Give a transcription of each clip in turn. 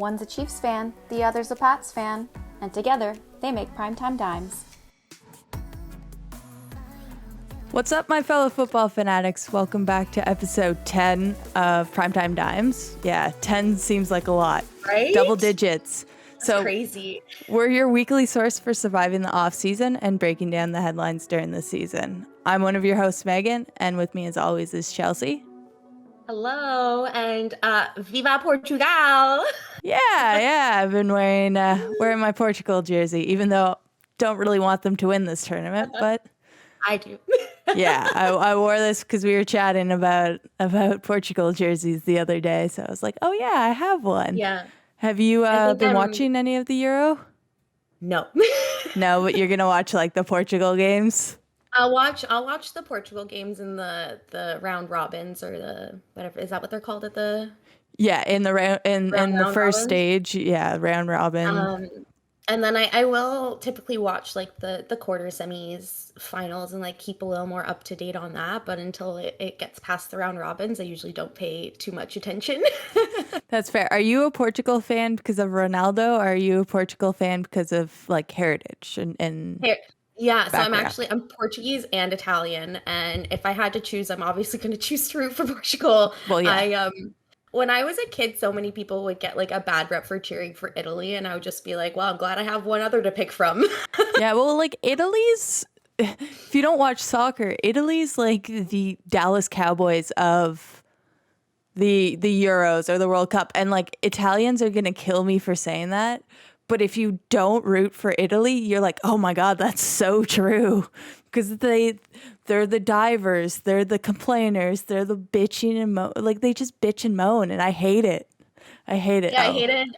One's a Chiefs fan, the other's a Pats fan, and together they make Primetime Dimes. What's up, my fellow football fanatics? Welcome back to episode 10 of Primetime Dimes. Yeah, 10 seems like a lot. Right? Double digits. That's crazy. We're your weekly source for surviving the off-season and breaking down the headlines during the season. I'm one of your hosts, Megan, and with me as always is Chelsea. Hello, and Viva Portugal! Yeah, I've been wearing my Portugal jersey, even though I don't really want them to win this tournament, but I do. yeah, I wore this because we were chatting about Portugal jerseys the other day, so I was like, oh yeah, I have one. Yeah. Have you been watching any of the Euro? No. No, but you're gonna watch like the Portugal games? I'll watch the Portugal games in the round robins, or the whatever, is that what they're called at the in the round in the first robin? stage, round robin. And then I will typically watch like the quarter semis, finals, and like keep a little more up to date on that. But until it gets past the round robins, I usually don't pay too much attention. That's fair. Are you a Portugal fan because of Ronaldo, or are you a Portugal fan because of like heritage and Yeah, so background? I'm Portuguese and Italian, and if I had to choose, I'm obviously going to choose to root for Portugal. Well, yeah. When I was a kid, so many people would get like a bad rep for cheering for Italy, and I would just be like, well, I'm glad I have one other to pick from. Yeah, well, like Italy's, if you don't watch soccer, Italy's like the Dallas Cowboys of the Euros or the World Cup. And like Italians are going to kill me for saying that. But if you don't root for Italy, you're like, oh my God, that's so true. Because they're the divers, they're the complainers, they're the bitching and like they just bitch and moan, and I hate it. I hate it. Yeah,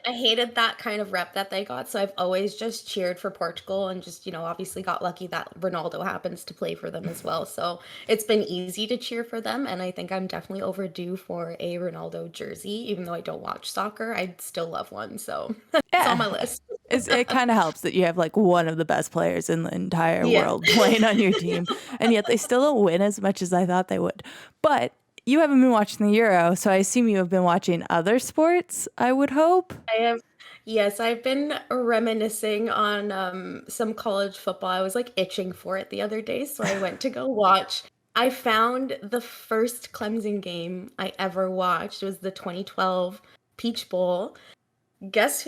I hated that kind of rep that they got. So I've always just cheered for Portugal, and just, obviously got lucky that Ronaldo happens to play for them as well. So it's been easy to cheer for them. And I think I'm definitely overdue for a Ronaldo jersey. Even though I don't watch soccer, I still love one. So it's on my list. It kind of helps that you have like one of the best players in the entire Yeah. world playing on your team. And yet they still don't win as much as I thought they would. But you haven't been watching the Euro, so I assume you have been watching other sports, I would hope. I have, yes, I've been reminiscing on some college football. I was like itching for it the other day, so I went to go watch. I found the first Clemson game I ever watched. It was the 2012 Peach Bowl.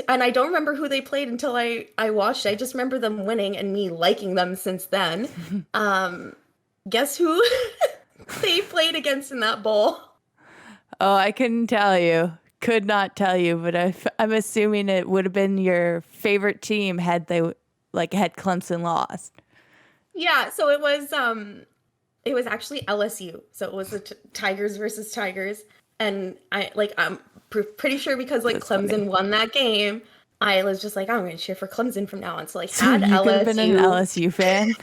And I don't remember who they played until I watched. I just remember them winning and me liking them since then. Guess who they played against in that bowl? Oh, I couldn't tell you. Could not tell you, but I'm assuming it would have been your favorite team had they had Clemson lost. Yeah, so it was actually LSU. So it was the Tigers versus Tigers, and I'm pretty sure because That's Clemson funny. won that game, I was just like, I'm going to cheer for Clemson from now on. So So had you could have been an LSU. LSU fan.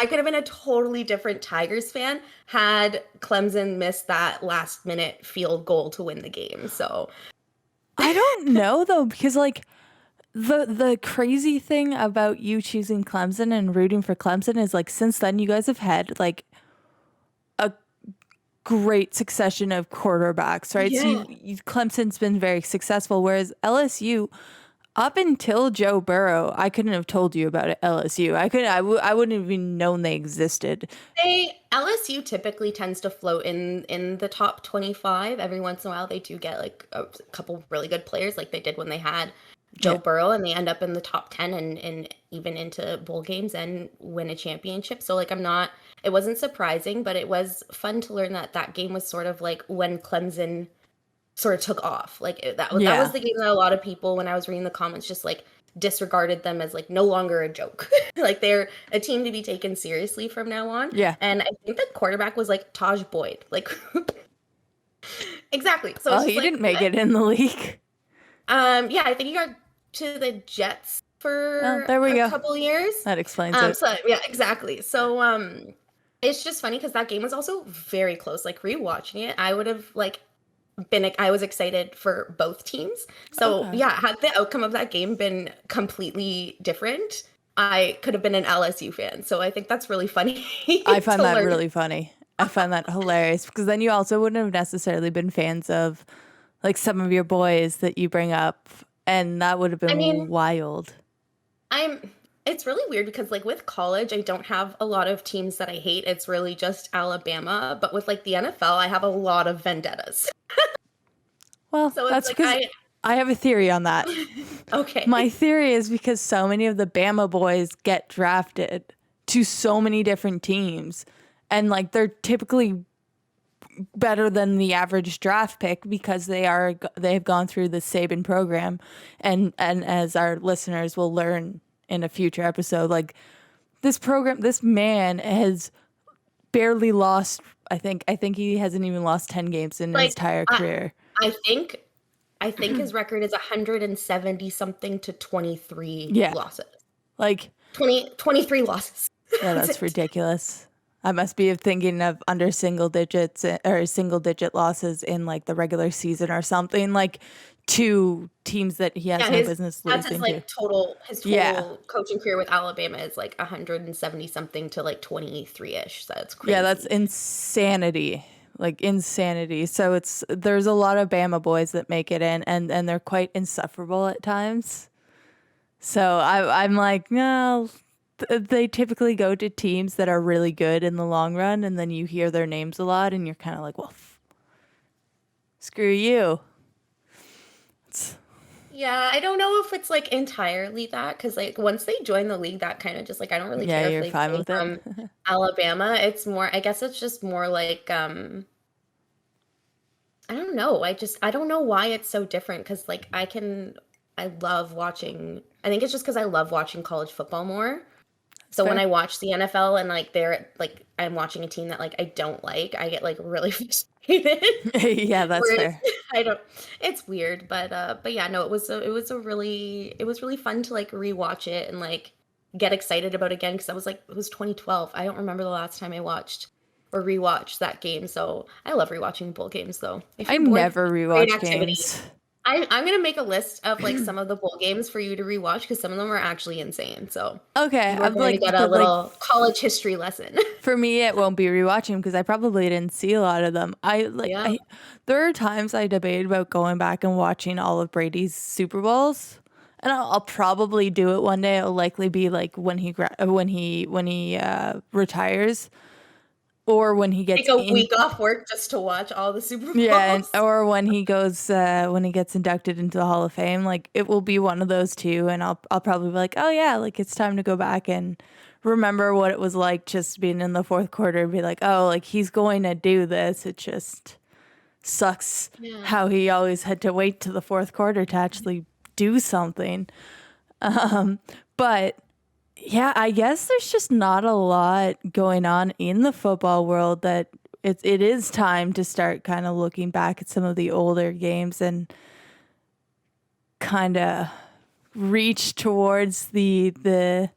I could have been a totally different Tigers fan had Clemson missed that last minute field goal to win the game. So I don't know though, because like the crazy thing about you choosing Clemson and rooting for Clemson is like since then you guys have had like a great succession of quarterbacks, right? Yeah. So Clemson's been very successful, whereas LSU, up until Joe Burrow, I couldn't have told you about LSU. I wouldn't have even known they existed. LSU typically tends to float in the top 25. Every once in a while, they do get like a couple really good players, like they did when they had Joe Burrow, and they end up in the top 10 and even into bowl games and win a championship. So like it wasn't surprising, but it was fun to learn that game was sort of like when Clemson sort of took off. Like that was the game that a lot of people, when I was reading the comments, just like disregarded them as like no longer a joke. Like they're a team to be taken seriously from now on. Yeah. And I think the quarterback was like Taj Boyd. Like exactly. So Well, he didn't make it in the league. Yeah, I think he got to the Jets for there we go. couple years. That explains it. So yeah, exactly. So it's just funny because that game was also very close. Like rewatching it, I would have like I was excited for both teams. So Okay. yeah, had the outcome of that game been completely different, I could have been an LSU fan. So I think that's really funny. I find that really funny. I find that hilarious because then you also wouldn't have necessarily been fans of like some of your boys that you bring up and that would have I been mean, wild. it's really weird because like with college, I don't have a lot of teams that I hate. It's really just Alabama. But with like the NFL, I have a lot of vendettas. Well, So it's that's like because I have a theory on that. okay. My theory is because so many of the Bama boys get drafted to so many different teams, and like they're typically better than the average draft pick because they've gone through the Saban program, and as our listeners will learn in a future episode, like this man has barely lost. I think he hasn't even lost 10 games in his Like entire career. I think his record is 170 something to 23 Yeah. losses. Like 23 losses. Yeah, that's ridiculous. I must be thinking of under single digits or single digit losses in like the regular season or something, like two teams that he has no business that's losing his like to. his total coaching career with Alabama is like 170 something to like 23-ish. So that's crazy. Yeah, that's insanity. Like insanity. So there's a lot of Bama boys that make it in, and they're quite insufferable at times. So I'm like, no. They typically go to teams that are really good in the long run, and then you hear their names a lot, and you're kind of like, well, screw you. Yeah, I don't know if it's like entirely that because like once they join the league, that kind of just like I don't really care you're if they fine play with from it. Alabama. It's more, I guess it's just more like I don't know. I don't know why it's so different because like I love watching. I think it's just because I love watching college football more. So when fair. I watch the NFL and like they're like I'm watching a team that like I don't like, I get like really frustrated. Yeah, that's Whereas fair. I don't. It's weird, but yeah, no, it was really fun to like rewatch it and like get excited about it again because I was like it was 2012. I don't remember the last time I watched or rewatched that game. So I love rewatching bowl games though. If I you're bored, never great rewatch activity. games. I'm gonna make a list of like some of the bowl games for you to rewatch because some of them are actually insane. So Okay, you are I'm going to like, get a but like little college history lesson. for me, it won't be rewatching because I probably didn't see a lot of them. Yeah. There are times I debate about going back and watching all of Brady's Super Bowls, and I'll probably do it one day. It'll likely be like when he retires, or when he gets Take a in. week off work just to watch all the Super Bowls. Yeah, or when he goes when he gets inducted into the Hall of Fame, like it will be one of those two, and I'll probably be like, oh yeah, like it's time to go back and remember what it was like just being in the fourth quarter and be like, oh, like he's going to do this. It just sucks how he always had to wait to the fourth quarter to actually do something. But yeah, I guess there's just not a lot going on in the football world that it is time to start kind of looking back at some of the older games and kind of reach towards the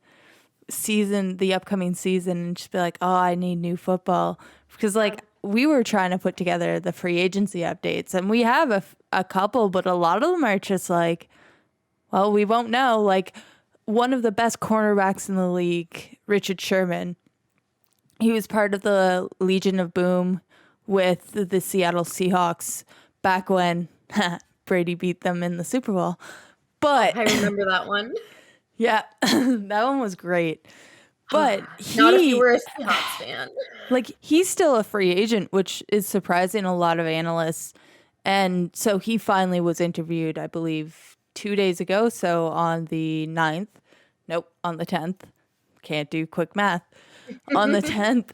season, the upcoming season, and just be like, oh, I need new football. Because like we were trying to put together the free agency updates, and we have a couple, but a lot of them are just like, well, we won't know. Like one of the best cornerbacks in the league, Richard Sherman, he was part of the Legion of Boom with the Seattle Seahawks back when Brady beat them in the Super Bowl. But I remember that one. yeah, that one was great. But not if you were a Seahawks fan. Like he's still a free agent, which is surprising a lot of analysts. And so he finally was interviewed, I believe, 2 days ago. So on the 9th, on the 10th, can't do quick math, on the 10th.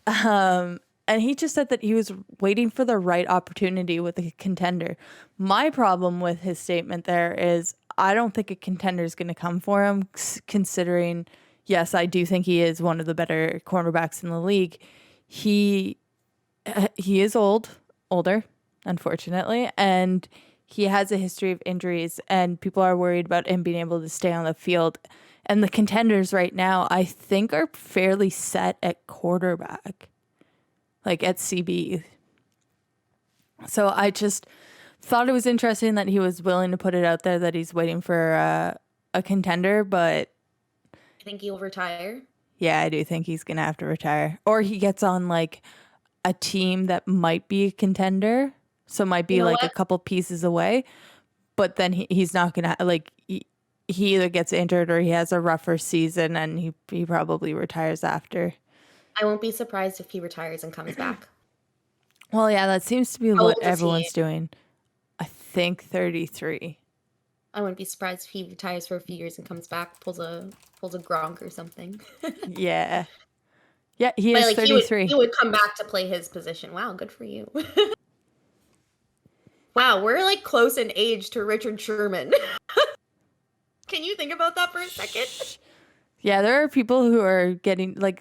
And he just said that he was waiting for the right opportunity with a contender. My problem with his statement there is I don't think a contender is going to come for him, considering, yes, I do think he is one of the better cornerbacks in the league. He is older, unfortunately, and he has a history of injuries, and people are worried about him being able to stay on the field. And the contenders right now, I think, are fairly set at quarterback, like at CB. So I just thought it was interesting that he was willing to put it out there that he's waiting for a contender, but I think he'll retire. yeah, I do think he's going to have to retire. Or he gets on like a team that might be a contender, so might be like a couple pieces away. but then he's not gonna like he either gets injured or he has a rougher season, and he probably retires after. I won't be surprised if he retires and comes back. Well, yeah, that seems to be How what old is he? everyone's doing. I think 33. I wouldn't be surprised if he retires for a few years and comes back, pulls a Gronk or something. Yeah. Yeah, he But is like 33. he would come back to play his position. Wow, good for you. Wow, we're like close in age to Richard Sherman. Can you think about that for a second? Yeah, there are people who are getting like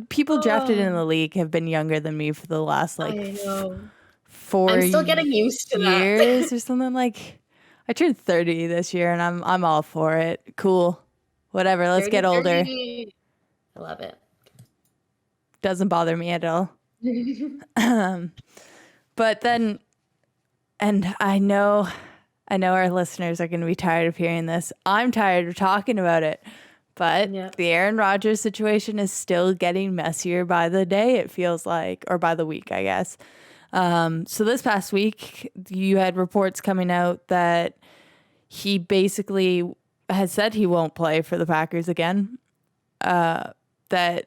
people drafted in Oh, the league have been younger than me for the last like I know. 4 I'm still getting used to that. years or something. Like I turned 30 this year, and I'm all for it. Cool. Whatever, let's 30, get older. 30. I love it. Doesn't bother me at all. But then, and I know our listeners are going to be tired of hearing this. I'm tired of talking about it. But Yeah. the Aaron Rodgers situation is still getting messier by the day, it feels like, or by the week, I guess. So this past week, you had reports coming out that he basically has said he won't play for the Packers again. That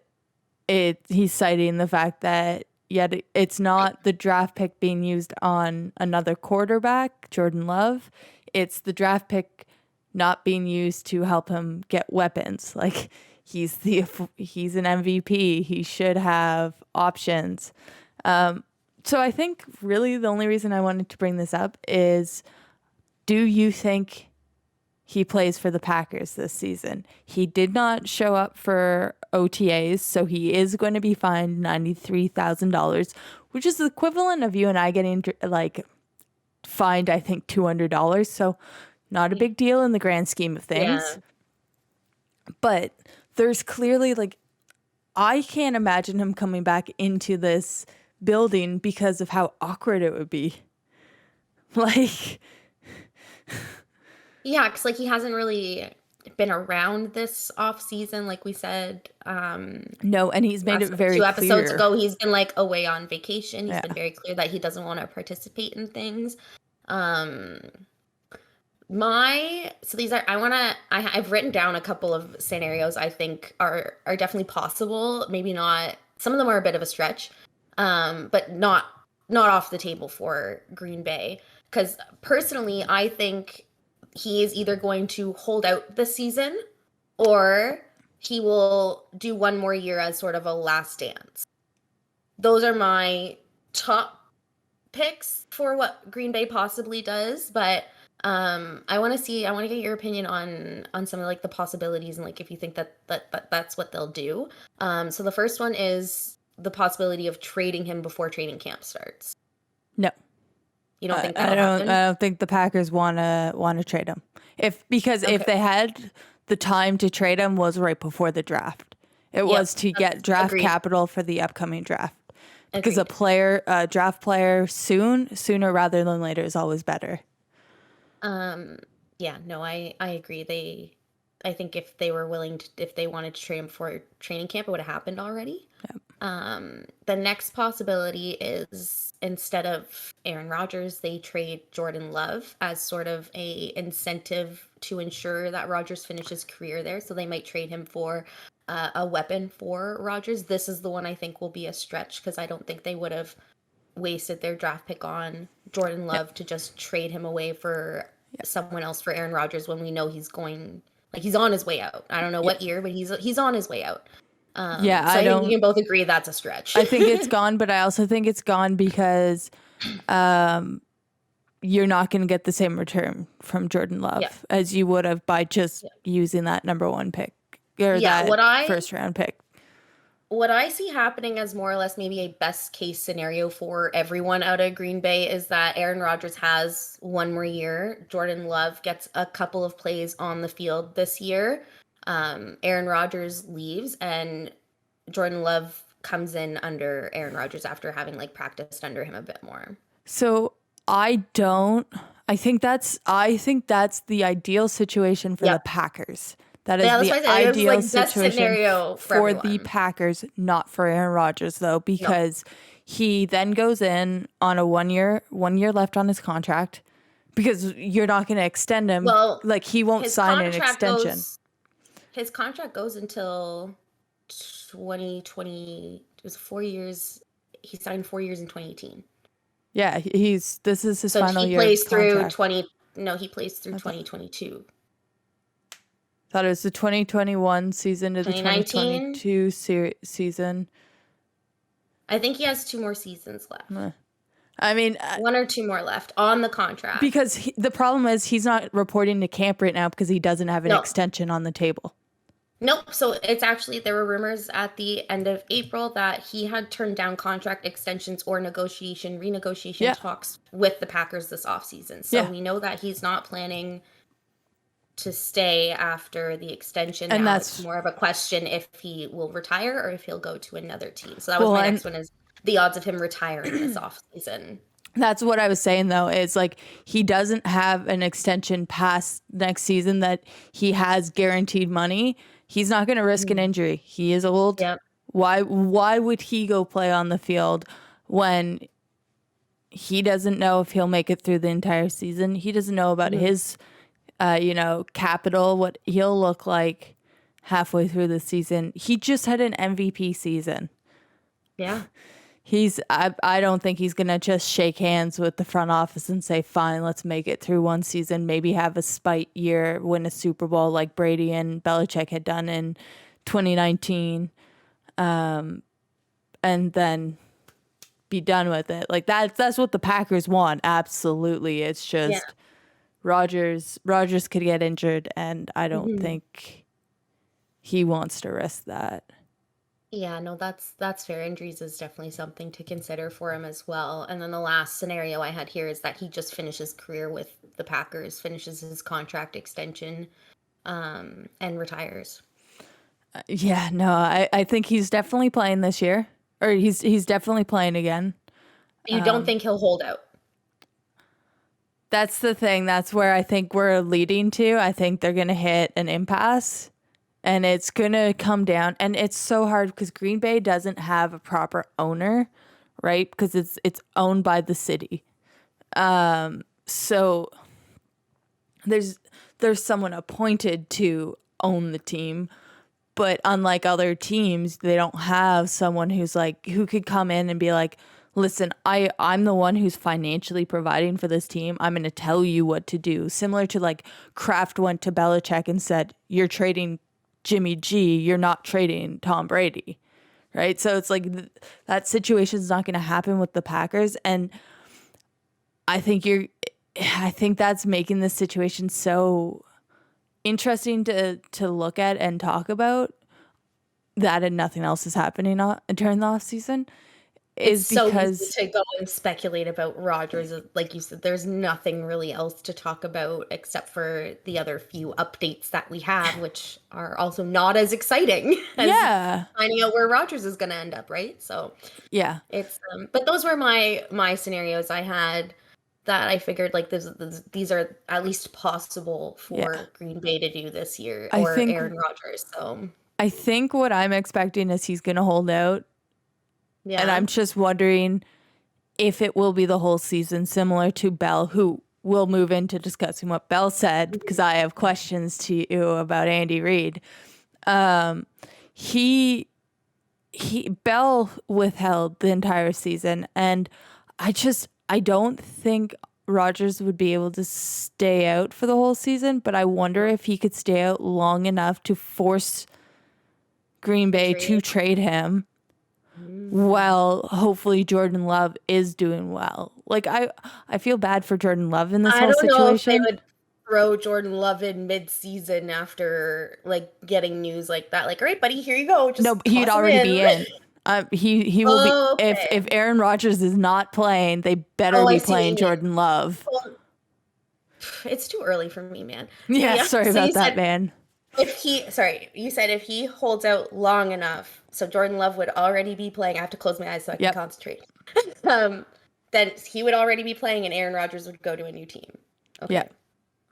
he's citing the fact that yet it's not the draft pick being used on another quarterback, Jordan Love. It's the draft pick not being used to help him get weapons. Like he's an MVP. He should have options. So I think really the only reason I wanted to bring this up is, do you think he plays for the Packers this season? He did not show up for OTAs, so he is going to be fined $93,000, which is the equivalent of you and I getting like fined, I think, $200. So not a big deal in the grand scheme of things. Yeah. But there's clearly like, I can't imagine him coming back into this building because of how awkward it would be. Like, Yeah, because like he hasn't really been around this off season, like we said. no, and he's made it very Two clear. episodes ago, he's been like away on vacation. He's Yeah. been very clear that he doesn't want to participate in things. So these are I've written down a couple of scenarios I think are definitely possible. Maybe not, some of them are a bit of a stretch, but not off the table for Green Bay. Because personally, I think he is either going to hold out this season or he will do one more year as sort of a last dance. Those are my top picks for what Green Bay possibly does, but I want to get your opinion on some of like the possibilities and like if you think that's what they'll do. So the first one is the possibility of trading him before training camp starts. No. You don't think that'll happen? I don't think the Packers want to trade him. If they had the time to trade him was right before the draft. It was to get draft capital for the upcoming draft. Because a draft player sooner rather than later is always better. Yeah, no, I agree. I think if they wanted to trade him before training camp, it would have happened already. Yep. The next possibility is instead of Aaron Rodgers, they trade Jordan Love as sort of a incentive to ensure that Rodgers finishes career there. So they might trade him for a weapon for Rodgers. This is the one I think will be a stretch because I don't think they would have wasted their draft pick on Jordan Love to just trade him away for someone else for Aaron Rodgers when we know he's on his way out. I don't know what year, but he's on his way out. So I think we can both agree that's a stretch. I think it's gone, but I also think it's gone because you're not going to get the same return from Jordan Love as you would have by just using that number one pick or that first round pick. What I see happening as more or less maybe a best case scenario for everyone out of Green Bay is that Aaron Rodgers has one more year. Jordan Love gets a couple of plays on the field this year. Aaron Rodgers leaves and Jordan Love comes in under Aaron Rodgers after having like practiced under him a bit more. So I think that's the ideal situation for the Packers. That is the ideal situation for the Packers, not for Aaron Rodgers, though, because he then goes in on a one year left on his contract. because you're not going to extend him. Well, Like, he won't his sign an contract extension. his contract goes until 2020. It was 4 years. He signed 4 years in 2018. Yeah, this is his So final he year plays through contract. he plays through 2022. Thought it was the 2021 season to the 2019? 2022 season. I think he has 2 more seasons left. I mean, 1 or 2 more left on the contract. because the problem is he's not reporting to camp right now because he doesn't have an No. extension on the table. Nope. So it's actually, there were rumors at the end of April that he had turned down contract extensions or renegotiation talks with the Packers this offseason. So we know that he's not planning to stay after the extension. And now that's it's more of a question if he will retire or if he'll go to another team. So that was my next one, is the odds of him retiring this offseason. That's what I was saying, though, is like he doesn't have an extension past next season that he has guaranteed money. He's not going to risk an injury. He is old. Yep. Why would he go play on the field when he doesn't know if he'll make it through the entire season? He doesn't know about his, capital, what he'll look like halfway through the season. He just had an MVP season. Yeah. I don't think he's going to just shake hands with the front office and say, fine, let's make it through one season, maybe have a spite year, win a Super Bowl like Brady and Belichick had done in 2019, and then be done with it. Like that's what the Packers want. Absolutely. It's just Rodgers could get injured, and I don't think he wants to risk that. Yeah, no, that's fair. Injuries is definitely something to consider for him as well. And then the last scenario I had here is that he just finishes career with the Packers, finishes his contract extension, and retires. I think he's definitely playing this year, or he's definitely playing again. You don't think he'll hold out? That's the thing. That's where I think we're leading to. I think they're going to hit an impasse. And it's going to come down, and it's so hard because Green Bay doesn't have a proper owner, right? Because it's owned by the city. So there's someone appointed to own the team, but unlike other teams, they don't have someone who could come in and be like, listen, I'm the one who's financially providing for this team. I'm going to tell you what to do. Similar to like Kraft went to Belichick and said, you're trading Jimmy G, you're not trading Tom Brady, right? So it's like that situation is not going to happen with the Packers, and I think that's making this situation so interesting to look at and talk about. That and nothing else is happening during the offseason. Is so because easy to go and speculate about Rodgers. Like you said, there's nothing really else to talk about except for the other few updates that we have, which are also not as exciting as finding out where Rodgers is going to end up, right? So it's but those were my scenarios I had that I figured like these are at least possible for Green Bay to do this year, or Aaron Rodgers. So I think what I'm expecting is he's going to hold out. Yeah. And I'm just wondering if it will be the whole season, similar to Bell, who will move into discussing what Bell said, because I have questions to you about Andy Reid. Bell withheld the entire season, and I don't think Rodgers would be able to stay out for the whole season, but I wonder if he could stay out long enough to force Green Bay to trade him. Well, hopefully Jordan Love is doing well. Like I feel bad for Jordan Love in this whole situation. I don't know if they would throw Jordan Love in mid-season after like getting news like that. Like, all right, buddy, here you go. Just no, he'd already be in. He will be if Aaron Rodgers is not playing, they better be playing Jordan Love. Well, it's too early for me, man. Yeah, sorry about that, man. You said if he holds out long enough, so Jordan Love would already be playing. I have to close my eyes so I can concentrate. Then he would already be playing, and Aaron Rodgers would go to a new team. Okay. Yeah.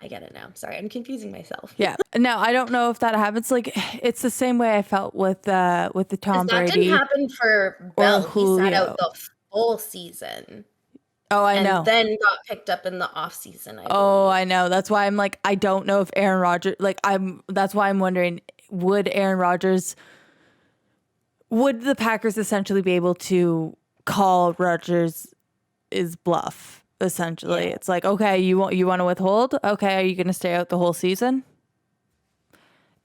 I get it now. Sorry, I'm confusing myself. Yeah. Now, I don't know if that happens. Like, it's the same way I felt with the Tom Brady. That didn't happen for Bell. He sat out the full season. Oh, I and know. then got picked up in the offseason, I Oh, believe. I know. That's why I'm like, I don't know if Aaron Rodgers, like, that's why I'm wondering, would Aaron Rodgers, would the Packers essentially be able to call Rodgers' bluff? Essentially, Yeah. it's like, okay, you want to withhold? Okay, are you going to stay out the whole season?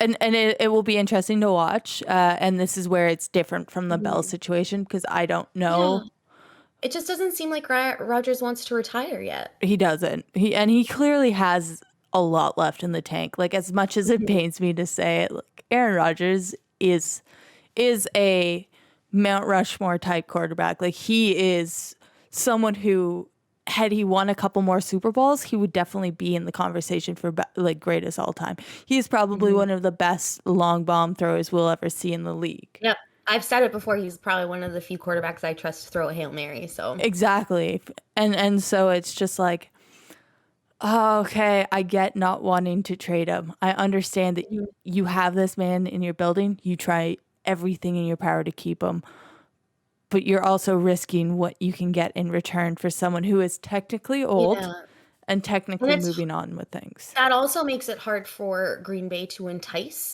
And it will be interesting to watch. And this is where it's different from the Bell Mhm. situation because I don't Yeah. know. It just doesn't seem like Rodgers wants to retire yet. He doesn't. He clearly has a lot left in the tank. Like as much as it Mhm. pains me to say it, like Aaron Rodgers is a Mount Rushmore type quarterback. Like he is someone who, had he won a couple more Super Bowls, he would definitely be in the conversation for like greatest all time. He is probably Mhm. one of the best long bomb throwers we'll ever see in the league. Yep. I've said it before, he's probably one of the few quarterbacks I trust to throw a Hail Mary, so. Exactly. And so it's just like, oh, okay, I get not wanting to trade him. I understand that Mhm. you have this man in your building. You try everything in your power to keep him, but you're also risking what you can get in return for someone who is technically old Yeah. and And technically it's moving on with things. that also makes it hard for Green Bay to entice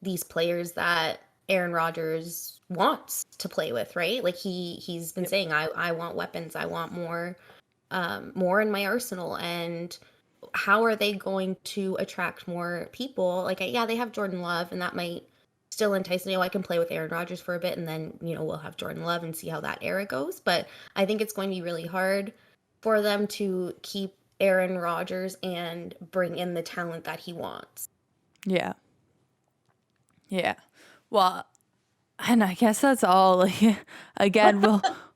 these players that Aaron Rodgers wants to play with, right? Like he's been saying, I want weapons, I want more in my arsenal. And how are they going to attract more people? Like yeah, they have Jordan Love, and that might still entice me. Oh, I can play with Aaron Rodgers for a bit, and then we'll have Jordan Love and see how that era goes. But I think it's going to be really hard for them to keep Aaron Rodgers and bring in the talent that he wants. Yeah. Yeah. Well, and I guess that's all. Like, again,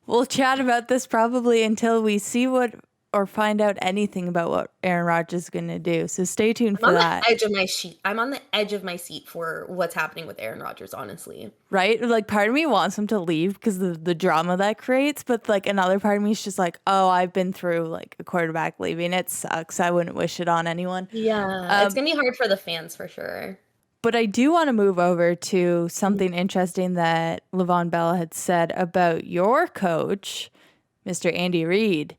we'll chat about this probably until we see what or find out anything about what Aaron Rodgers is going to do. So stay tuned I'm for on the that. edge of my seat. I'm on the edge of my seat for what's happening with Aaron Rodgers, honestly. Right? Like part of me wants him to leave because of the drama that creates, but like another part of me is just like, oh, I've been through like a quarterback leaving. It sucks. I wouldn't wish it on anyone. Yeah, it's Um, gonna be hard for the fans for sure. but I do want to move over to something interesting that Levon Bell had said about your coach, Mr. Andy Reid,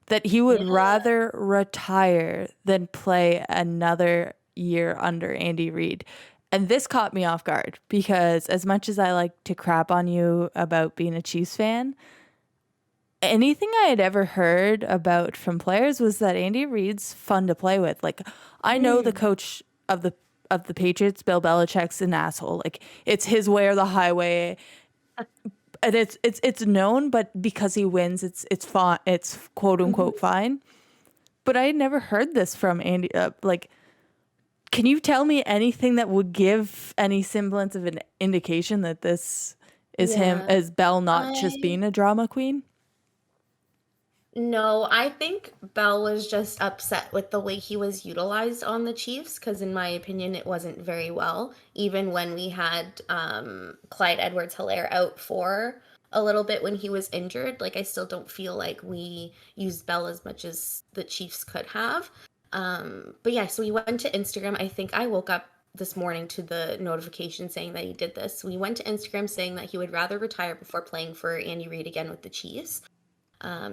that he would Yeah. rather retire than play another year under Andy Reid. And this caught me off guard because as much as I like to crap on you about being a Chiefs fan, anything I had ever heard about from players was that Andy Reid's fun to play with. Like I know the Mm. coach of the Patriots, Bill Belichick's an asshole. Like it's his way or the highway. And it's known, but because he wins, it's fine. It's quote unquote Mhm. fine. But I had never heard this from Andy. Like, can you tell me anything that would give any semblance of an indication that this is him, Yeah. as Bell not just I being a drama queen? No, I think Bell was just upset with the way he was utilized on the Chiefs because, in my opinion, it wasn't very well. Even when we had Clyde Edwards-Helaire out for a little bit when he was injured, like I still don't feel like we used Bell as much as the Chiefs could have. But yeah, so we went to Instagram. I think I woke up this morning to the notification saying that he did this. We went to Instagram saying that he would rather retire before playing for Andy Reid again with the Chiefs.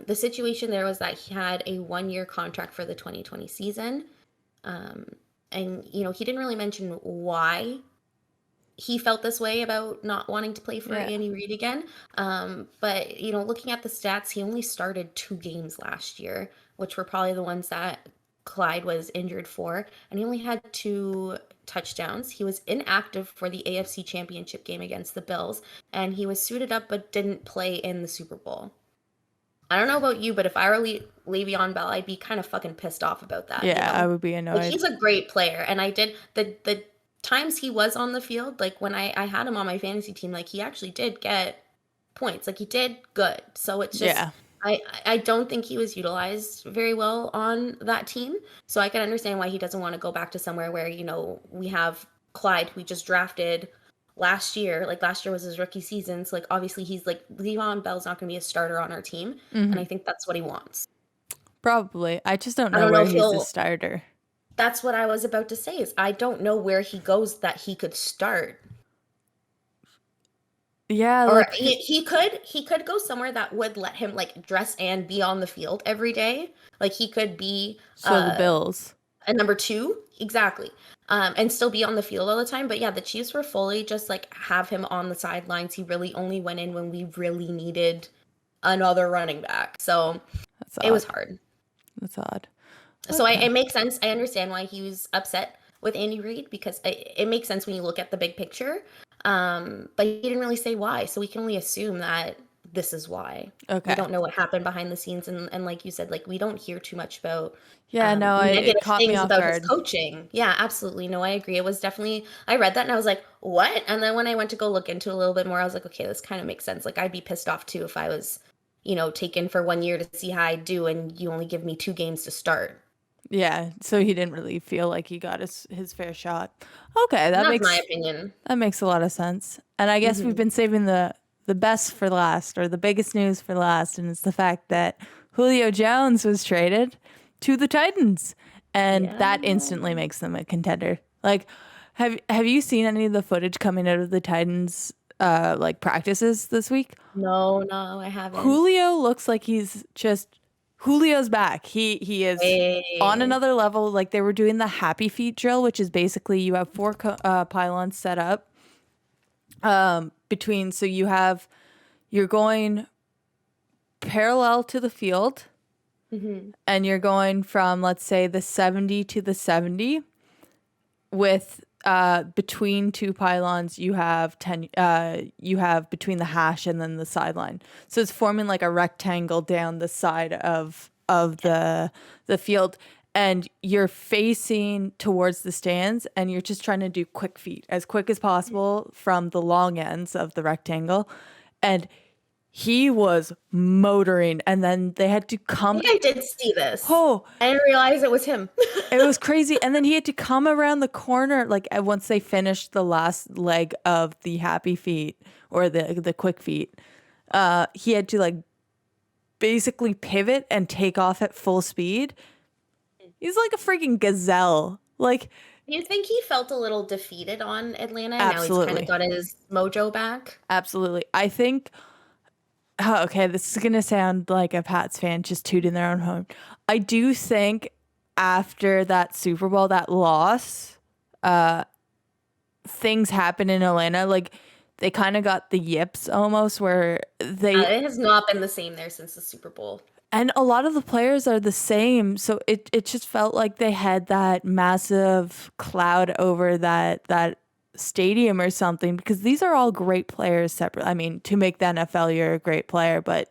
The situation there was that he had a 1 year contract for the 2020 season. Um, and, he didn't really mention why he felt this way about not wanting to play for Yeah. Andy Reid again. But, looking at the stats, he only started 2 games last year, which were probably the ones that Clyde was injured for. And he only had 2 touchdowns. He was inactive for the AFC Championship game against the Bills. And he was suited up but didn't play in the Super Bowl. I don't know about you, but if I were Le'Veon Bell, I'd be kind of fucking pissed off about that, Yeah, I would be Like annoyed. he's a great player, and I did the times he was on the field, like when I had him on my fantasy team, like he actually did get points, like he did good. So it's just Yeah. I don't think he was utilized very well on that team. So I can understand why he doesn't want to go back to somewhere where we have Clyde, who we just drafted last year. Like last year was his rookie season, so like obviously he's like Le'Veon Bell's not going to be a starter on our team, and I think that's what he wants. Probably. I just don't I know don't know where if he's a he'll. starter. That's what I was about to say. Is I don't know where he goes that he could start. Yeah, Or like he could go somewhere that would let him like dress and be on the field every day. Like he could be so the Bills. a number two, exactly, and still be on the field all the time. But yeah, the Chiefs were fully just like have him on the sidelines. He really only went in when we really needed another running back. So That's it was odd. hard. That's odd. So Okay. it makes sense. I understand why he was upset with Andy Reid because it makes sense when you look at the big picture. But he didn't really say why, so we can only assume that this is why. We Okay. don't know what happened behind the scenes, and like you said, like we don't hear too much about Yeah, no, it negative caught me things off about his guard. coaching. Yeah, absolutely. No, I agree. It was definitely I read that and I was like, what? And then when I went to go look into it a little bit more, I was like, okay, this kind of makes sense. Like I'd be pissed off too if I was, taken for 1 year to see how I do, and you only give me 2 games to start. Yeah, so he didn't really feel like he got his fair shot. Okay, that That's my makes opinion. that makes a lot of sense. And I guess we've Hmm. been saving the best for last, or the biggest news for last, and it's the fact that Julio Jones was traded to the Titans, and Yeah. that instantly makes them a contender. Like, have you seen any of the footage coming out of the Titans like practices this week? No, no, I haven't. Julio looks like he's just Julio's back. He is on Hey. another level. Like they were doing the happy feet drill, which is basically you have four pylons set up between. So you're going parallel to the field, Hmm. and you're going from, let's say, the 70 to the 70 with between two pylons you have between the hash and then the sideline, so it's forming like a rectangle down the side of the field, and you're facing towards the stands, and you're just trying to do quick feet as quick as possible from the long ends of the rectangle. And he was motoring, and then they had to I come. think I did see this. Oh, I didn't realize it was him. it was crazy. And then he had to come around the corner, like once they finished the last leg of the happy feet, or the quick feet. He had to like basically pivot and take off at full speed. He's like a freaking gazelle. Like, Do you think he felt a little defeated on Atlanta and now he's kind of absolutely. got his mojo back? Absolutely. I think, okay, this is going to sound like a Pats fan just tooting their own horn. I do think after that Super Bowl, that loss, things happen in Atlanta. Like they kind of got the yips almost, where It has not been the same there since the Super Bowl. and a lot of the players are the same. So it just felt like they had that massive cloud over that stadium or something, because these are all great players separate. I mean, to make the NFL, you're a great player, but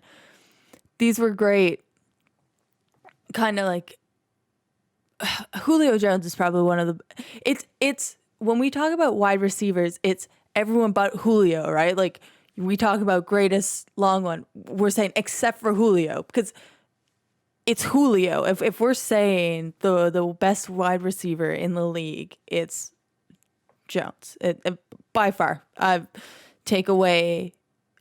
these were great. Kind of like Julio Jones is probably one of the it's when we talk about wide receivers, it's everyone but Julio, right? Like we talk about greatest long one, we're saying except for Julio, because it's Julio. If we're saying the best wide receiver in the league, it's Jones. By far. Take away,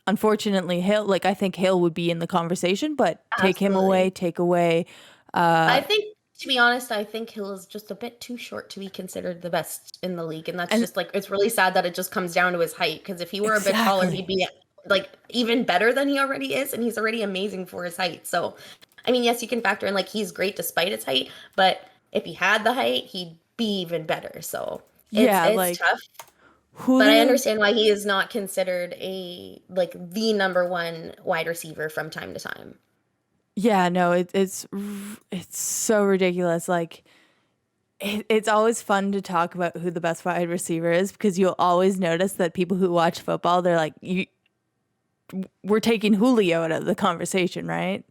unfortunately, Hill. Like I think Hill would be in the conversation, but take him away, Absolutely. take away. I think, to be honest, I think Hill is just a bit too short to be considered the best in the league. And that's And just like, it's really sad that it just comes down to his height. Because if he were a bit taller, he'd exactly. be like even better than he already is. And he's already amazing for his height. So, I mean, yes, you can factor in like he's great despite his height. But if he had the height, he'd be even better. So Yeah, it's like tough. But I Julio. understand why he is not considered a like the number one wide receiver from time to time. Yeah, no, it's so ridiculous. Like it's always fun to talk about who the best wide receiver is, because you'll always notice that people who watch football, they're like, we're taking Julio out of the conversation, right?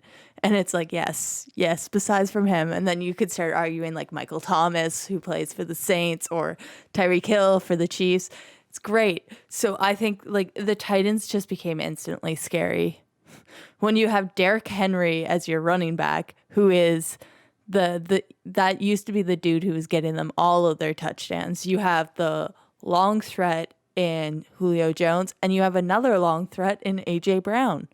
And it's like, yes, besides from him. And then you could start arguing like Michael Thomas, who plays for the Saints, or Tyreek Hill for the Chiefs. It's great. So I think like the Titans just became instantly scary when you have Derrick Henry as your running back, who is the that used to be the dude who was getting them all of their touchdowns. You have the long threat in Julio Jones, and you have another long threat in AJ Brown.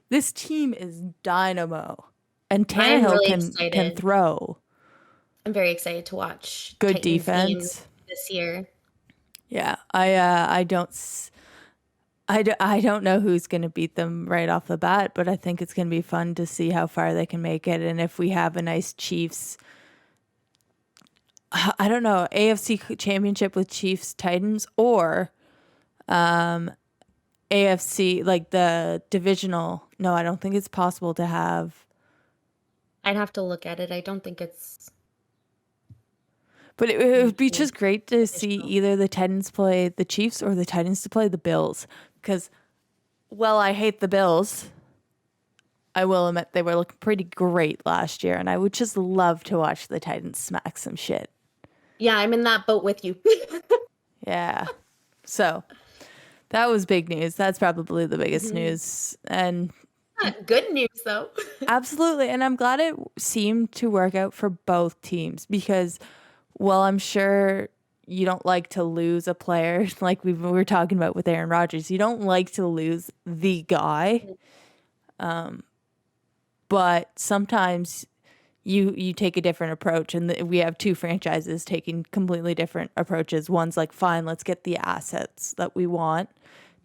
This team is dynamo, and I'm Tannehill really can excited. throw. I'm very excited to watch Good Titans games defense. this year. Yeah, I don't. I don't know who's going to beat them right off the bat, but I think it's going to be fun to see how far they can make it. And if we have a nice Chiefs, I don't know, AFC championship with Chiefs Titans, or AFC, like the divisional. No, I don't think it's possible to have. I'd have to look at it. I don't think it's But it would be usually just great to see divisional. either the Titans play the Chiefs or the Titans to play the Bills. Because, well, I hate the Bills. I will admit they were looking pretty great last year, and I would just love to watch the Titans smack some shit. Yeah, I'm in that boat with you. Yeah. So that was big news. That's probably the biggest Mhm. news. And Good news though. absolutely. And I'm glad it seemed to work out for both teams because, well, I'm sure you don't like to lose a player like we were talking about with Aaron Rodgers. You don't like to lose the guy. But sometimes you take a different approach, and we have two franchises taking completely different approaches. One's like, fine, let's get the assets that we want.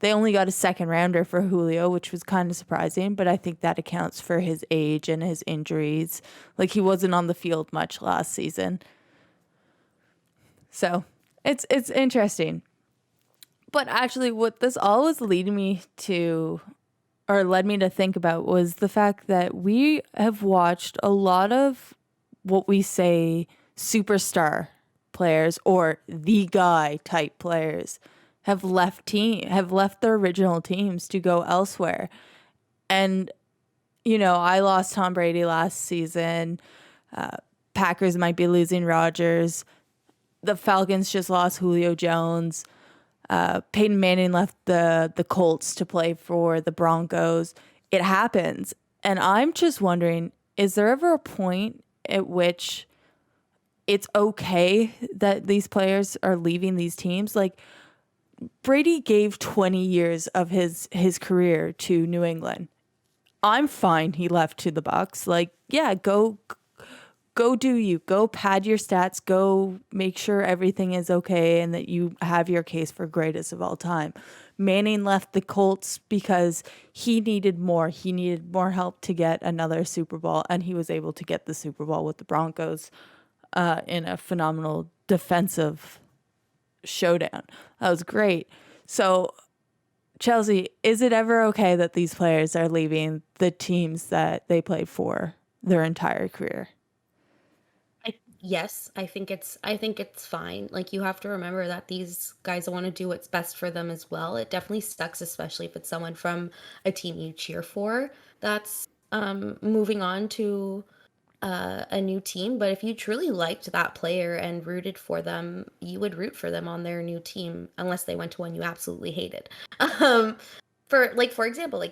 They only got a second rounder for Julio, which was kind of surprising, but I think that accounts for his age and his injuries. Like, he wasn't on the field much last season. So it's interesting. But actually, what this all was leading me to, or led me to think about, was the fact that we have watched a lot of what we say superstar players or the guy type players have left their original teams to go elsewhere. And I lost Tom Brady last season. Packers might be losing Rodgers. The Falcons just lost Julio Jones. Peyton Manning left the Colts to play for the Broncos. It happens. And I'm just wondering, is there ever a point at which it's okay that these players are leaving these teams? Like, Brady gave 20 years of his career to New England. I'm fine he left to the Bucs. Like, yeah, go do you. Go pad your stats. Go make sure everything is okay and that you have your case for greatest of all time. Manning left the Colts because he needed more. He needed more help to get another Super Bowl, and he was able to get the Super Bowl with the Broncos in a phenomenal defensive showdown. That was great. So, Chelsea, is it ever okay that these players are leaving the teams that they played for their entire career? Yes, I think it's fine. Like, you have to remember that these guys want to do what's best for them as well. It definitely sucks, especially if it's someone from a team you cheer for that's moving on to a new team. But if you truly liked that player and rooted for them, you would root for them on their new team, unless they went to one you absolutely hated. Um, for example,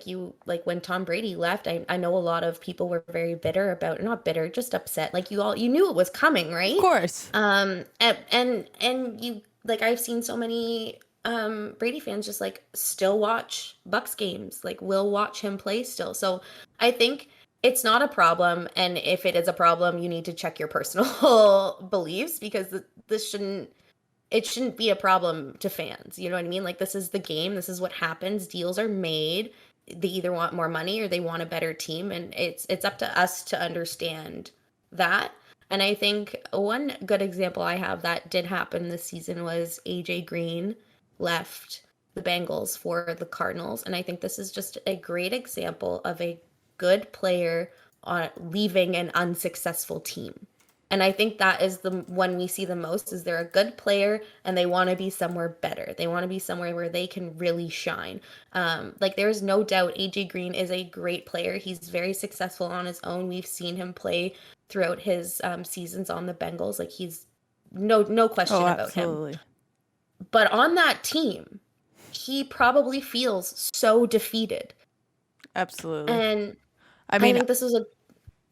like when Tom Brady left, I know a lot of people were very bitter about, not bitter, just upset. Like, you knew it was coming, Of right? course. And you, like, I've seen so many Brady fans just like still watch Bucks games, like will watch him play still. So I think it's not a problem, and if it is a problem, you need to check your personal beliefs, because this shouldn't be a problem to fans. You know what I mean? Like, this is the game. This is what happens. Deals are made. They either want more money or they want a better team, and it's up to us to understand that. And I think one good example I have that did happen this season was AJ Green left the Bengals for the Cardinals, and I think this is just a great example of a good player on leaving an unsuccessful team. And I think that is the one we see the most, is they're a good player and they want to be somewhere better. They want to be somewhere where they can really shine. Like, there's no doubt AJ Green is a great player. He's very successful on his own. We've seen him play throughout his seasons on the Bengals. Like, he's no Oh, question about him. absolutely. But on that team, he probably feels so defeated. Absolutely. And I I mean, think this was a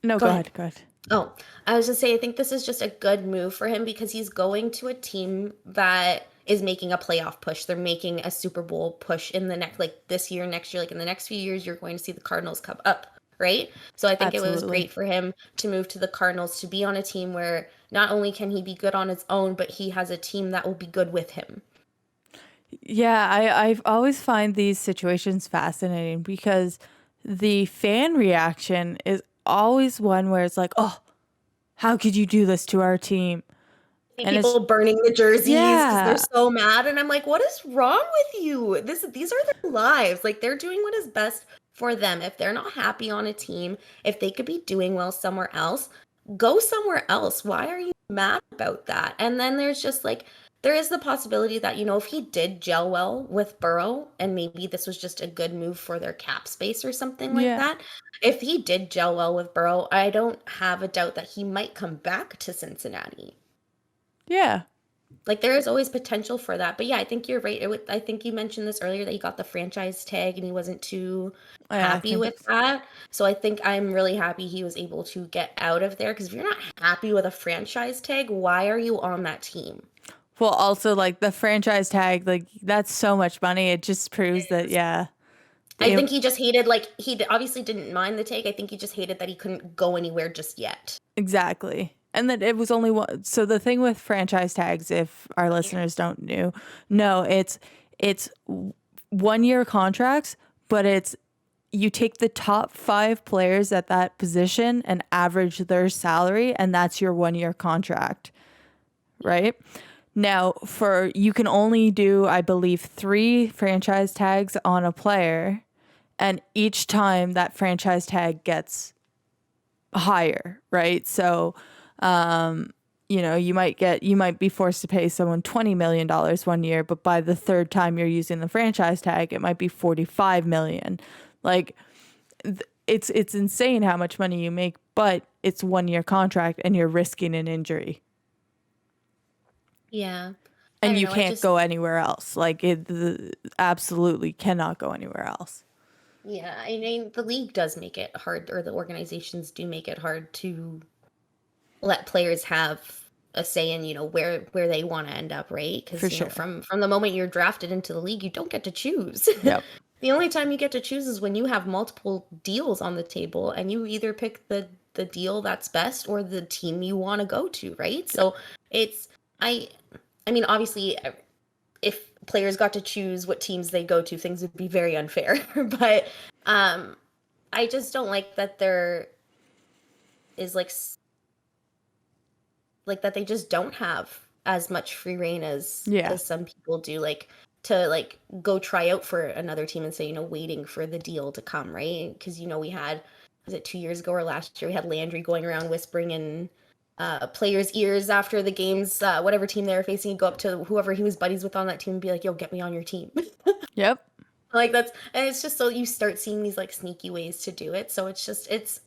no, go go ahead. ahead. Go ahead. Oh, I was just saying, I think this is just a good move for him, because he's going to a team that is making a playoff push. They're making a Super Bowl push in the next, like this year, next year, like in the next few years, you're going to see the Cardinals come up, right? So I think it was Absolutely. great for him to move to the Cardinals, to be on a team where not only can he be good on his own, but he has a team that will be good with him. Yeah, I always find these situations fascinating because the fan reaction is always one where it's like, oh, how could you do this to our team? See And it's, people burning the jerseys because they're yeah, so mad, and I'm like, what is wrong with you? These are their lives. Like they're doing what is best for them. If they're not happy on a team, if they could be doing well somewhere else, go somewhere else. Why are you mad about that? And then there's just like there is the possibility that, if he did gel well with Burrow and maybe this was just a good move for their cap space or something like yeah, that. If he did gel well with Burrow, I don't have a doubt that he might come back to Cincinnati. yeah. Like there is always potential for that. But yeah, I think you're right. I think you mentioned this earlier that he got the franchise tag and he wasn't too Yeah, I happy think with that. So I think I'm really happy he was able to get out of there because if you're not happy with a franchise tag, why are you on that team? well, also like the franchise tag, like that's so much money. It just proves that, yeah, I the, think he just hated like obviously didn't mind the tag. I think he just hated that he couldn't go anywhere just yet. exactly. And that it was only one. So the thing with franchise tags, if our listeners don't know, it's 1 year contracts, but it's you take the top 5 players at that position and average their salary, and that's your 1 year contract, right? Now, for you can only do, I believe, 3 franchise tags on a player, and each time that franchise tag gets higher, right? So, you might be forced to pay someone $20 million 1 year, but by the third time you're using the franchise tag, it might be 45 million. Like it's insane how much money you make, but it's 1 year contract and you're risking an injury. Yeah. I And don't you know. I can't just go anywhere else. Like absolutely cannot go anywhere else. yeah, I mean the league does make it hard or the organizations do make it hard to let players have a say in where they want to end up, right? For Because sure. from the moment you're drafted into the league you don't get to choose. Yep. The only time you get to choose is when you have multiple deals on the table and you either pick the deal that's best or the team you want to go to, right? So it's i I mean obviously if players got to choose what teams they go to things would be very unfair. But um I just don't like that there is like that they just don't have as much free reign Yeah. as some people do, like to like go try out for another team and say waiting for the deal to come, right? Because we had, was it 2 years ago or last year, we had Landry going around whispering in players ears after the games, whatever team they were facing, he'd go up to whoever he was buddies with on that team and be like, yo, get me on your team. Yep. Like that's, and it's just so you start seeing these like sneaky ways to do it. So it's just it's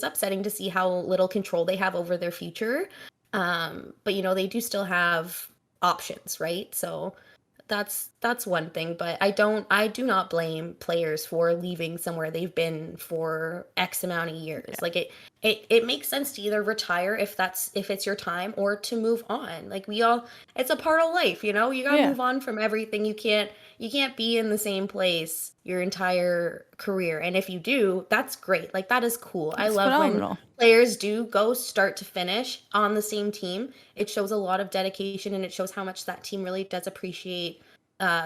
upsetting to see how little control they have over their future. But they do still have options, right? So that's one thing, but I do not blame players for leaving somewhere they've been for X amount of years. Yeah. Like it makes sense to either retire if it's your time or to move on. Like it's a part of life, you gotta Yeah. move on from everything. You can't be in the same place your entire career. And if you do, that's great. Like that is cool. I It's love when phenomenal. players do go start to finish on the same team. It shows a lot of dedication and it shows how much that team really does appreciate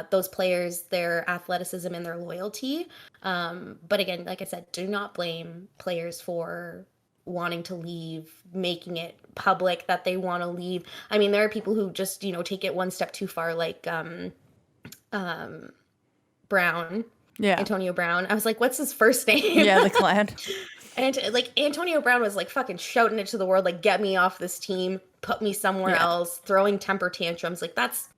those players, their athleticism and their loyalty. But again, like I said, do not blame players for wanting to leave, making it public that they want to leave. I mean, there are people who just, take it one step too far, like Brown, Yeah. Antonio Brown. I was like, what's his first name? Yeah, the clan. And like Antonio Brown was like fucking shouting it to the world, like, get me off this team, put me somewhere Yeah. else, throwing temper tantrums. Like that's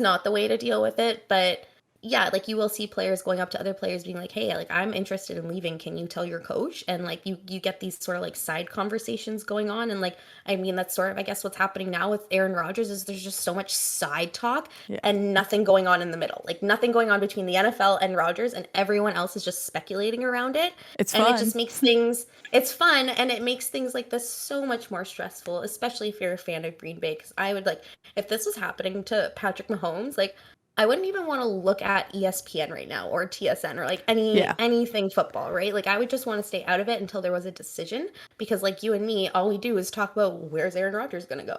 not the way to deal with it. But yeah, like you will see players going up to other players being like, hey, like I'm interested in leaving. Can you tell your coach? And like you get these sort of like side conversations going on. And like, I mean, that's sort of, I guess, what's happening now with Aaron Rodgers is there's just so much side talk and nothing going on in the middle. Like nothing going on between the NFL and Rodgers, and everyone else is just speculating around it. It's And fun. it just makes things, it's fun, and it makes things like this so much more stressful, especially if you're a fan of Green Bay. Because I would like, if this was happening to Patrick Mahomes, like I wouldn't even want to look at ESPN right now or TSN or like anything football, right? Like I would just want to stay out of it until there was a decision, because like you and me, all we do is talk about where's Aaron Rodgers going to go.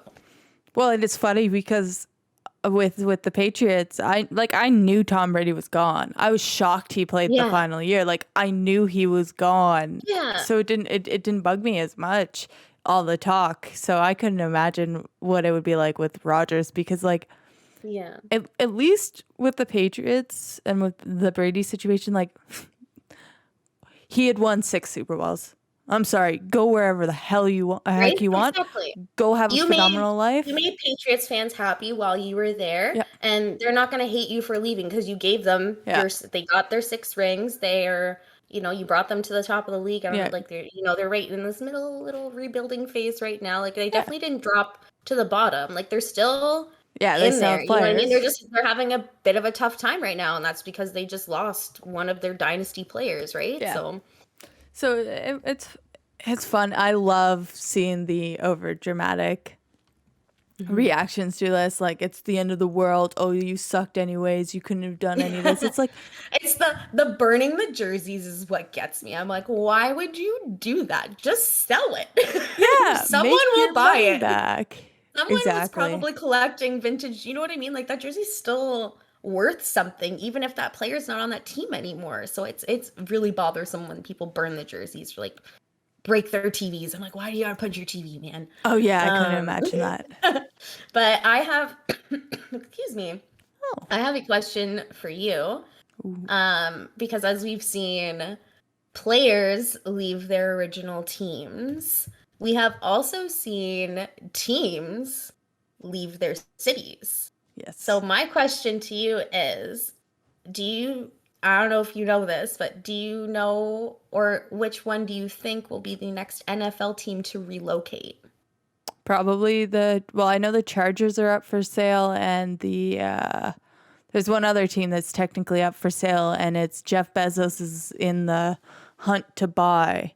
Well, and it's funny because with the Patriots, I knew Tom Brady was gone. I was shocked he played the Yeah. final year. Like I knew he was gone. Yeah. So it didn't bug me as much, all the talk. So I couldn't imagine what it would be like with Rodgers, because like Yeah. at least with the Patriots and with the Brady situation, like he had won 6 Super Bowls. I'm sorry, go wherever the hell Right? heck you want. Exactly. Go have a You phenomenal life. made Patriots fans happy while you were there, Yeah. and they're not going to hate you for leaving because you gave them Yeah. they got their 6 rings. They're, you brought them to the top of the league. And Yeah. like they're right in this middle little rebuilding phase right now. Like they definitely didn't drop to the bottom. Like they're still They in still there. have You know what I mean? players. They're having a bit of a tough time right now, and that's because they just lost one of their dynasty players, right? Yeah. So it's fun. I love seeing the over dramatic reactions to this. Like it's the end of the world. Oh, you sucked anyways. You couldn't have done any of this. It's like It's the burning the jerseys is what gets me. I'm like, why would you do that? Just sell it. yeah, Someone make will your buy money it. back. Someone was Exactly. probably collecting vintage. You know what I mean? Like that jersey's still worth something, even if that player's not on that team anymore. So it's really bothersome when people burn the jerseys, or like break their TVs. I'm like, why do you gotta punch your TV, man? Oh yeah, I couldn't imagine that. But I have, excuse me. Oh. I have a question for you. Ooh. Because as we've seen players leave their original teams, we have also seen teams leave their cities. Yes. So my question to you is, I don't know if you know this, but do you know, or which one do you think will be the next NFL team to relocate? Probably I know the Chargers are up for sale, and there's one other team that's technically up for sale, and it's Jeff Bezos is in the hunt to buy.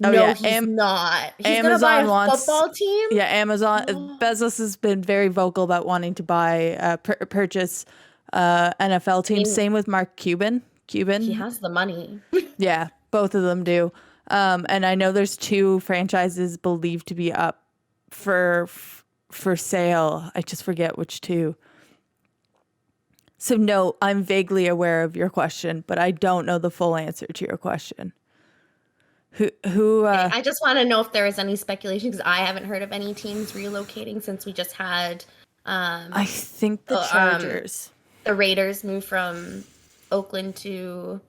No, yeah, he's not. He's Amazon gonna buy a wants football team? Yeah, Amazon. Oh. Bezos has been very vocal about wanting to buy, purchase NFL teams. mean- Same with Mark Cuban. He has the money. Yeah, both of them do. And I know there's 2 franchises believed to be up for sale. I just forget which 2. So no, I'm vaguely aware of your question, but I don't know the full answer to your question. Who I just want to know if there is any speculation, because I haven't heard of any teams relocating since we just had I think the Chargers. The Raiders move from Oakland to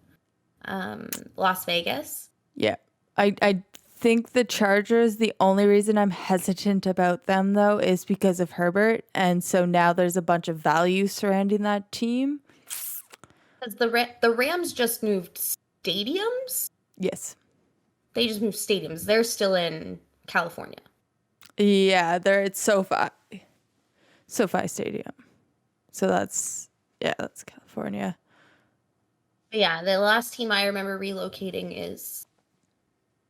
Las Vegas. Yeah. I think the Chargers, the only reason I'm hesitant about them, though, is because of Herbert. And so now there's a bunch of value surrounding that team. Because the Rams just moved stadiums? Yes. They just moved stadiums. They're still in California. Yeah, it's SoFi Stadium. So that's California. Yeah, the last team I remember relocating is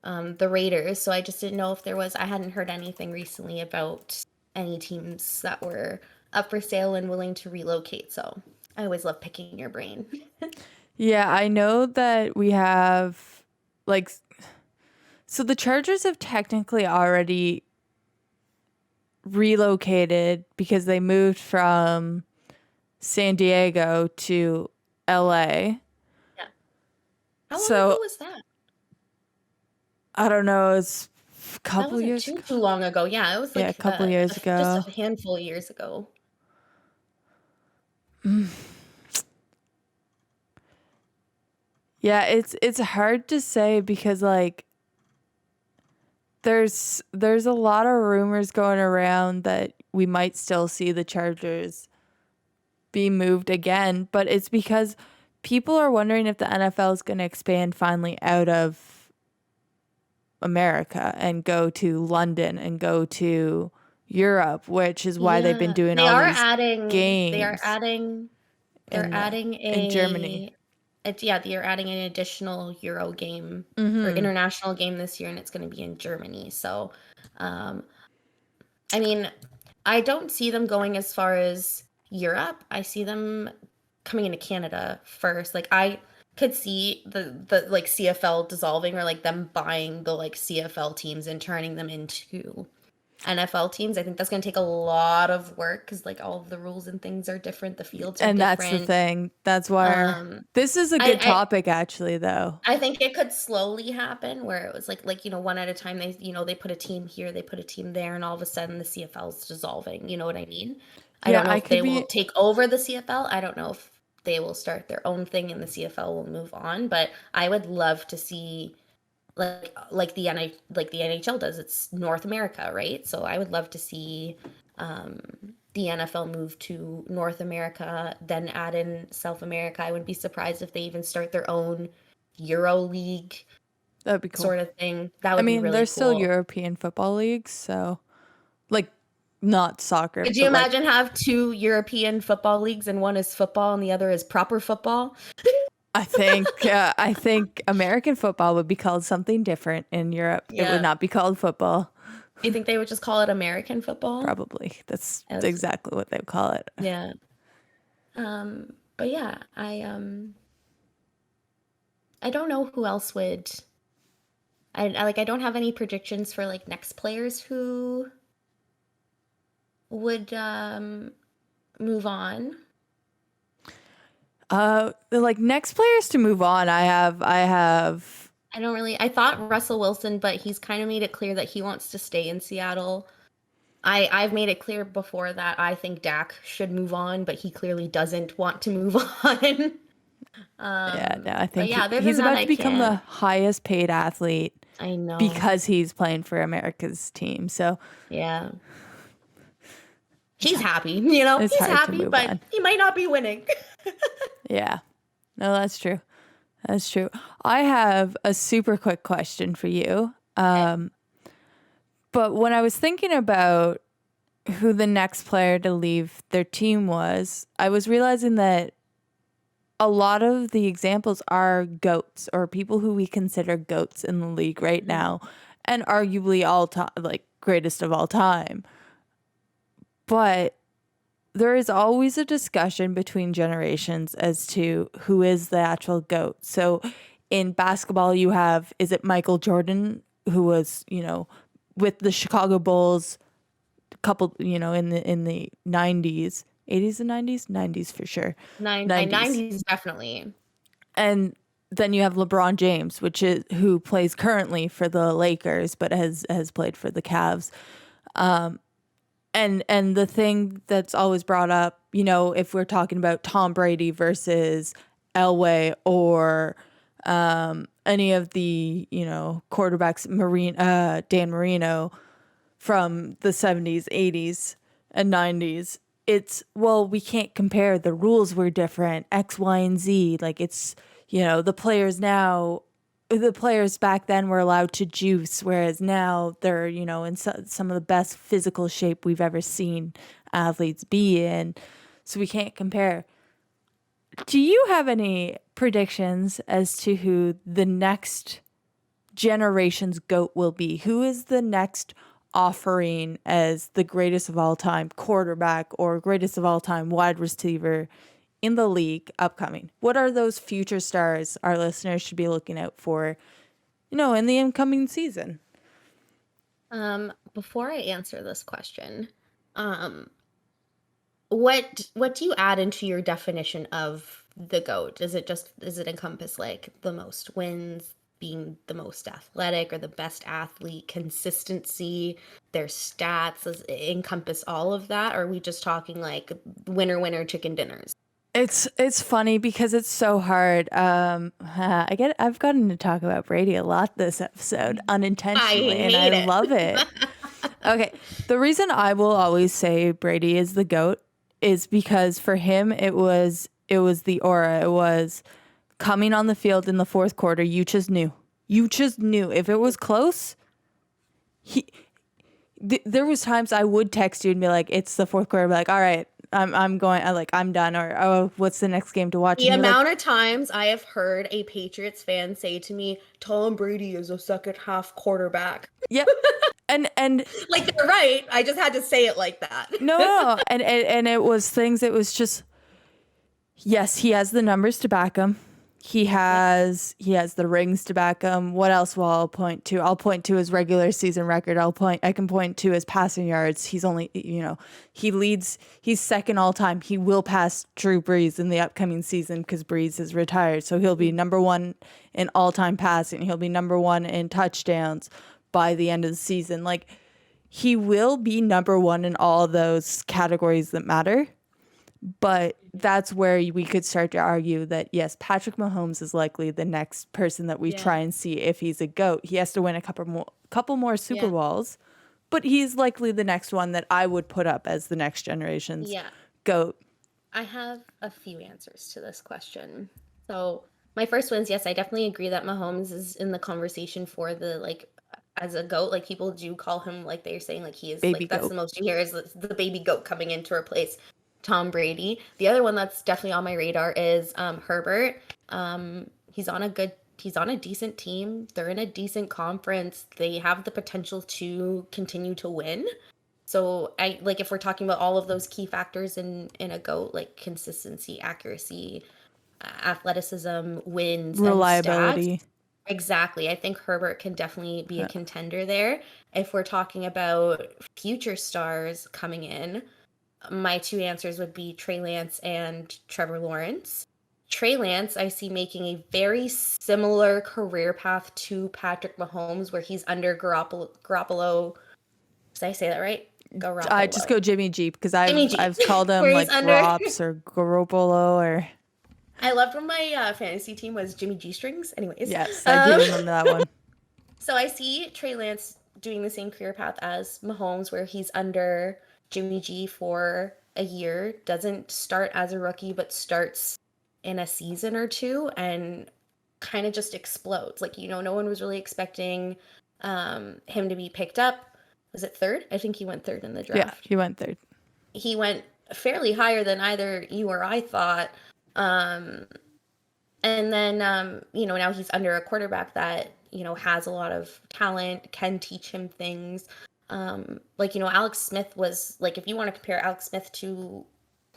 the Raiders. So I just didn't know if I hadn't heard anything recently about any teams that were up for sale and willing to relocate. So I always love picking your brain. Yeah, I know that we have so the Chargers have technically already relocated because they moved from San Diego to LA. Yeah. How long So- ago was that? I don't know, it's a couple That years wasn't too long ago. Yeah, it was like a couple years ago. Just a handful of years ago. Yeah, it's hard to say because there's a lot of rumors going around that we might still see the Chargers be moved again, but it's because people are wondering if the NFL is going to expand finally out of America and go to London and go to Europe, which is why they've been doing They all are these adding games. They are adding. They're in adding in Germany. They're adding an additional Euro game or international game this year, and it's going to be in Germany. So, I mean, I don't see them going as far as Europe. I see them coming into Canada first. Like I could see the like CFL dissolving, or like them buying the like CFL teams and turning them into NFL teams. I think that's going to take a lot of work because like all of the rules and things are different. The fields are And different. that's the thing. That's why Um, this is a good topic, actually, though. I think it could slowly happen where it was like one at a time. They put a team here, they put a team there, and all of a sudden the CFL is dissolving. You know what I mean? I don't know if they will take over the CFL. I don't know if they will start their own thing and the CFL will move on. But I would love to see like the NHL does. It's North America, right? So I would love to see the NFL move to North America, then add in South America. I wouldn't be surprised if they even start their own Euro League. That'd be cool. Sort of thing. That would be really cool. There's still European football leagues, so like not soccer. Could you imagine have 2 European football leagues and one is football and the other is proper football? I think American football would be called something different in Europe. Yeah. It would not be called football. You think they would just call it American football? Probably. That's exactly what they would call it. Yeah. But yeah, I don't know who else would. I don't have any predictions for like next players who would move on. Like next players to move on, I thought Russell Wilson, but he's kind of made it clear that he wants to stay in Seattle. I've made it clear before that I think Dak should move on, but he clearly doesn't want to move on. I think he's about to become the highest paid athlete. I know. Because he's playing for America's team. So yeah. He's happy, you know. He's happy, but he might not be winning. Yeah. No, that's true. That's true. I have a super quick question for you. But when I was thinking about who the next player to leave their team was, I was realizing that a lot of the examples are GOATs or people who we consider GOATs in the league right now, and arguably all time, like greatest of all time. But there is always a discussion between generations as to who is the actual GOAT. So in basketball, you have, is it Michael Jordan, who was, with the Chicago Bulls a couple, in the 90s, 80s and 90s? 90s for sure. 90s definitely. And then you have LeBron James, who plays currently for the Lakers, but has played for the Cavs. And the thing that's always brought up, if we're talking about Tom Brady versus Elway or any of the, quarterbacks, Dan Marino from the 70s, 80s, and 90s, it's, well, we can't compare. The rules were different, X, Y, and Z. Like it's, the players back then were allowed to juice, whereas now they're, in some of the best physical shape we've ever seen athletes be in. So we can't compare. Do you have any predictions as to who the next generation's GOAT will be? Who is the next offering as the greatest of all time quarterback or greatest of all time wide receiver in the league upcoming? What are those future stars our listeners should be looking out for, in the incoming season? Before I answer this question, what do you add into your definition of the GOAT? Does it encompass like the most wins, being the most athletic or the best athlete, consistency, their stats? Does it encompass all of that? Or are we just talking like winner chicken dinners? It's funny because it's so hard. I've gotten to talk about Brady a lot this episode unintentionally, and I love it. Okay, the reason I will always say Brady is the GOAT is because for him it was the aura. It was coming on the field in the fourth quarter. You just knew if it was close. There was times I would text you and be like, "It's the fourth quarter." I'd be like, "All right, I'm going. I'm done." Or, "Oh, what's the next game to watch?" The amount of times I have heard a Patriots fan say to me, "Tom Brady is a second half quarterback." Yep. And like they're right. I just had to say it like that. No. And it was things. It was just, yes, he has the numbers to back him. He has the rings to back him. What else will I point to? I'll point to his regular season record. I can point to his passing yards. He's only, he's second all time. He will pass Drew Brees in the upcoming season because Brees is retired. So he'll be number one in all time passing. He'll be number one in touchdowns by the end of the season. Like, he will be number one in all of those categories that matter. But that's where we could start to argue that, yes, Patrick Mahomes is likely the next person that we try and see if he's a GOAT. He has to win a couple more Super Bowls, but he's likely the next one that I would put up as the next generation's GOAT. I have a few answers to this question. So my first one is, yes, I definitely agree that Mahomes is in the conversation for the, as a GOAT. Like, people do call him, like, they're saying, like, he is, baby that's goat. the most you hear is the baby GOAT coming in to replace Tom Brady. The other one that's definitely on my radar is Herbert. He's on a decent team. They're in a decent conference. They have the potential to continue to win. So if we're talking about all of those key factors in a GOAT, like consistency, accuracy, athleticism, wins, reliability. And stats, exactly. I think Herbert can definitely be a contender there. If we're talking about future stars coming in, my two answers would be Trey Lance and Trevor Lawrence. Trey Lance, I see making a very similar career path to Patrick Mahomes, where he's under Garoppolo. Did I say that right? Garoppolo. I just go Jimmy G because I've called him like Grops or Garoppolo or. I loved when my fantasy team was Jimmy G strings. Anyways, yes, I do remember that one. So I see Trey Lance doing the same career path as Mahomes, where he's under Jimmy G for a year, doesn't start as a rookie, but starts in a season or two and kind of just explodes. Like, no one was really expecting him to be picked up. Was it third? I think he went third in the draft. Yeah, he went third. He went fairly higher than either you or I thought. And then, now he's under a quarterback that, has a lot of talent, can teach him things. Alex Smith was, if you want to compare Alex Smith to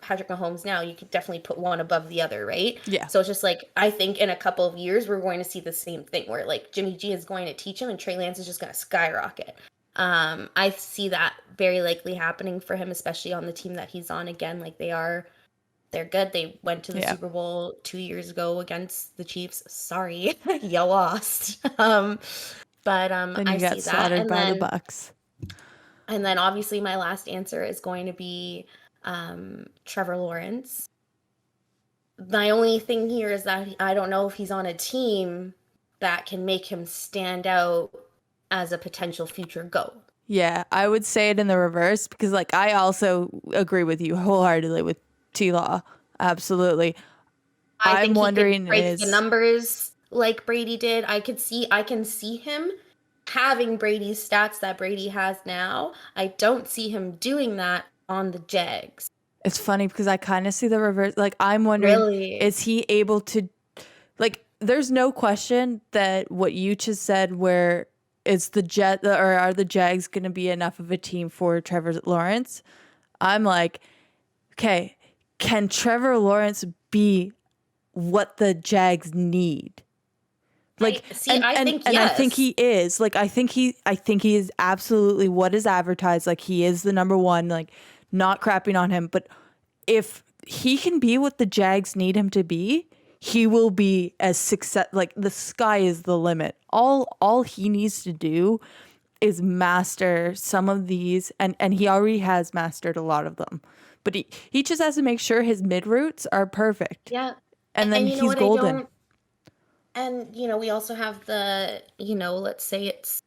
Patrick Mahomes now, you could definitely put one above the other, right? Yeah. So it's just I think in a couple of years, we're going to see the same thing where Jimmy G is going to teach him and Trey Lance is just going to skyrocket. I see that very likely happening for him, especially on the team that he's on. Again, they're good. They went to the Super Bowl 2 years ago against the Chiefs. Sorry, you lost. Then I got see that. slaughtered by the Bucks. And then obviously my last answer is going to be Trevor Lawrence. My only thing here is that I don't know if he's on a team that can make him stand out as a potential future GOAT. Yeah, I would say it in the reverse because I also agree with you wholeheartedly with T-Law. Absolutely. I'm wondering break the numbers like Brady did. I can see him having Brady's stats that Brady has now. I don't see him doing that on the Jags. It's funny because I kind of see the reverse. I'm wondering, really? Is he able to, there's no question that what you just said, where it's are the Jags going to be enough of a team for Trevor Lawrence? I'm like, okay, can Trevor Lawrence be what the Jags need? I think yes. I think he is. I think he is absolutely what is advertised. He is the number one, not crapping on him. But if he can be what the Jags need him to be, he will be as success. The sky is the limit. All he needs to do is master some of these, and he already has mastered a lot of them. But he just has to make sure his mid routes are perfect. Yeah. And then he's golden. And, we also have the, let's say it's,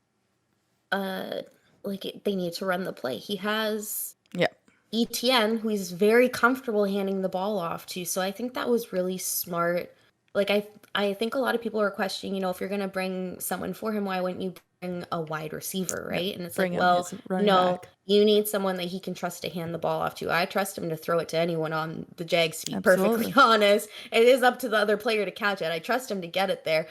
they need to run the play. He has ETN, who he's very comfortable handing the ball off to. So I think that was really smart. I think a lot of people are questioning, if you're going to bring someone for him, why wouldn't you bring a wide receiver, right? And it's no, you need someone that he can trust to hand the ball off to. I trust him to throw it to anyone on the Jags, to be perfectly honest. It is up to the other player to catch it. I trust him to get it there.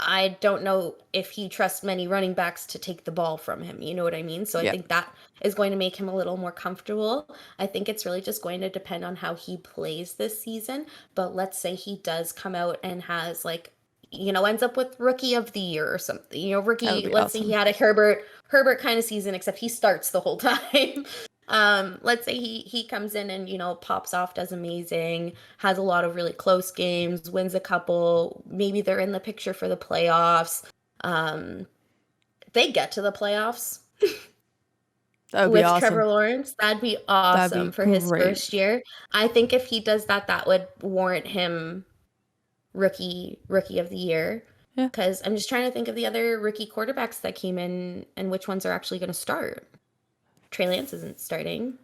I don't know if he trusts many running backs to take the ball from him. You know what I mean? So I Yeah. think that is going to make him a little more comfortable. I think it's really just going to depend on how he plays this season. But let's say he does come out and has like, ends up with rookie of the year or something. That would be Let's say he awesome. had a Herbert kind of season, except he starts the whole time. Let's say he comes in and pops off, does amazing, has a lot of really close games, wins a couple, maybe they're in the picture for the playoffs. They get to the playoffs That would be with awesome. Trevor Lawrence. That'd be That'd awesome be for his great. first year. I think if he does that, that would warrant him rookie of the year. Yeah. Because I'm just trying to think of the other rookie quarterbacks that came in and which ones are actually going to start. Trey Lance isn't starting.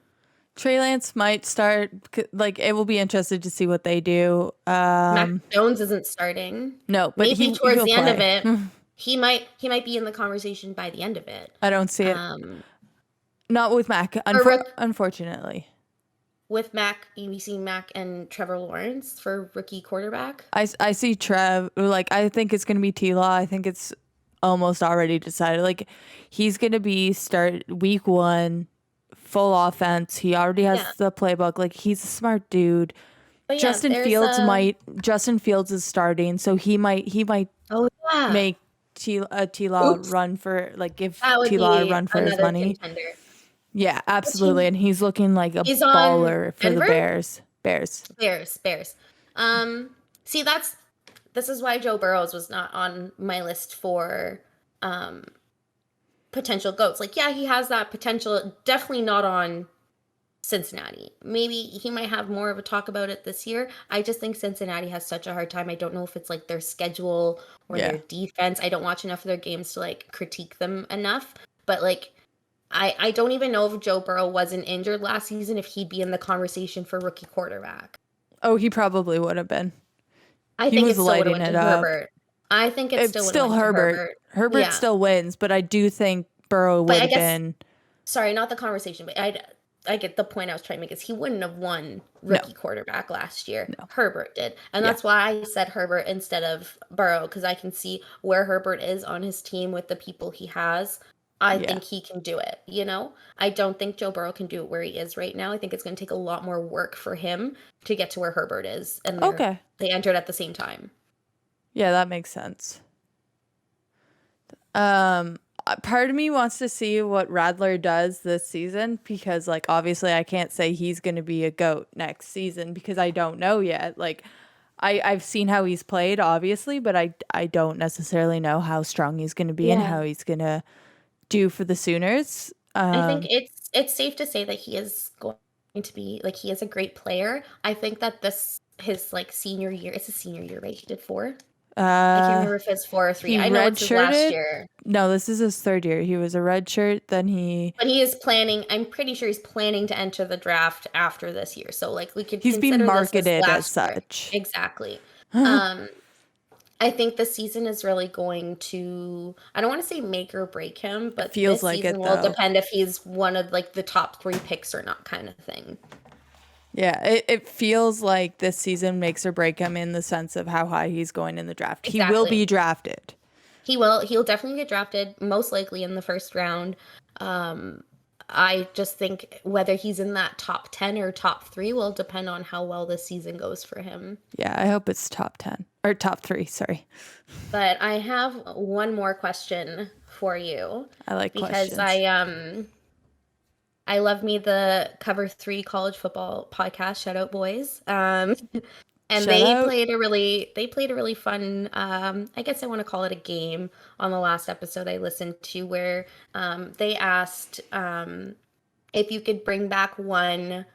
Trey Lance might start. Like, it will be interesting to see what they do. Mac Jones isn't starting. No, but maybe towards he'll the end of play. it, he might be in the conversation by the end of it. I don't see it. Not with Mac, unfortunately. With Mac, you see Mac and Trevor Lawrence for rookie quarterback. I see Trev. Like, I think it's gonna be T-Law. I think it's almost already decided. Like, he's gonna be start week 1, full offense. He already has the playbook. Like, he's a smart dude. But yeah, Justin Fields is starting, so he might make T-Law run for, like, give T-Law a run for his money. Contender. Yeah, absolutely. And he's looking like a baller for the Bears. Bears. See, this is why Joe Burrows was not on my list for potential GOATs. Like, yeah, he has that potential. Definitely not on Cincinnati. Maybe he might have more of a talk about it this year. I just think Cincinnati has such a hard time. I don't know if it's like their schedule or their defense. I don't watch enough of their games to like critique them enough. But like, I don't even know if Joe Burrow wasn't injured last season, if he'd be in the conversation for rookie quarterback. Oh, he probably would have been. I think it still would have went to Herbert. I think it's still Herbert. Herbert still wins, but I do think Burrow would have been. Sorry, not the conversation, but I get the point I was trying to make is he wouldn't have won rookie quarterback last year. No. Herbert did. And that's why I said Herbert instead of Burrow, because I can see where Herbert is on his team with the people he has. I think he can do it, I don't think Joe Burrow can do it where he is right now. I think it's going to take a lot more work for him to get to where Herbert is. And they entered at the same time. Yeah, that makes sense. Part of me wants to see what Radler does this season because, like, obviously I can't say he's going to be a GOAT next season because I don't know yet. Like, I've seen how he's played, obviously, but I don't necessarily know how strong he's going to be and how he's going to do for the Sooners. I think it's safe to say that he is going to be, like, he is a great player. I think that his like senior year, it's a senior year, right? He did 4. I can't remember if it's 4 or 3. I know it's his last year. No, this is his 3rd year. He was a red shirt, then But he is planning, I'm pretty sure he's planning to enter the draft after this year. So like we could He's being marketed as such. Year. Exactly. I think the season is really going to, I don't want to say make or break him, but feels this like season will depend if he's one of like the top 3 picks or not, kind of thing. Yeah, it feels like this season makes or break him in the sense of how high he's going in the draft. Exactly. He will be drafted. He'll definitely get drafted, most likely in the 1st round. I just think whether he's in that top 10 or top 3 will depend on how well this season goes for him. Yeah, I hope it's top 10 or top 3, sorry. But I have one more question for you. I like questions. Because I love me the Cover 3 college football podcast. Shout out, boys. And they played a really fun, I guess I want to call it a game on the last episode I listened to where they asked if you could bring back one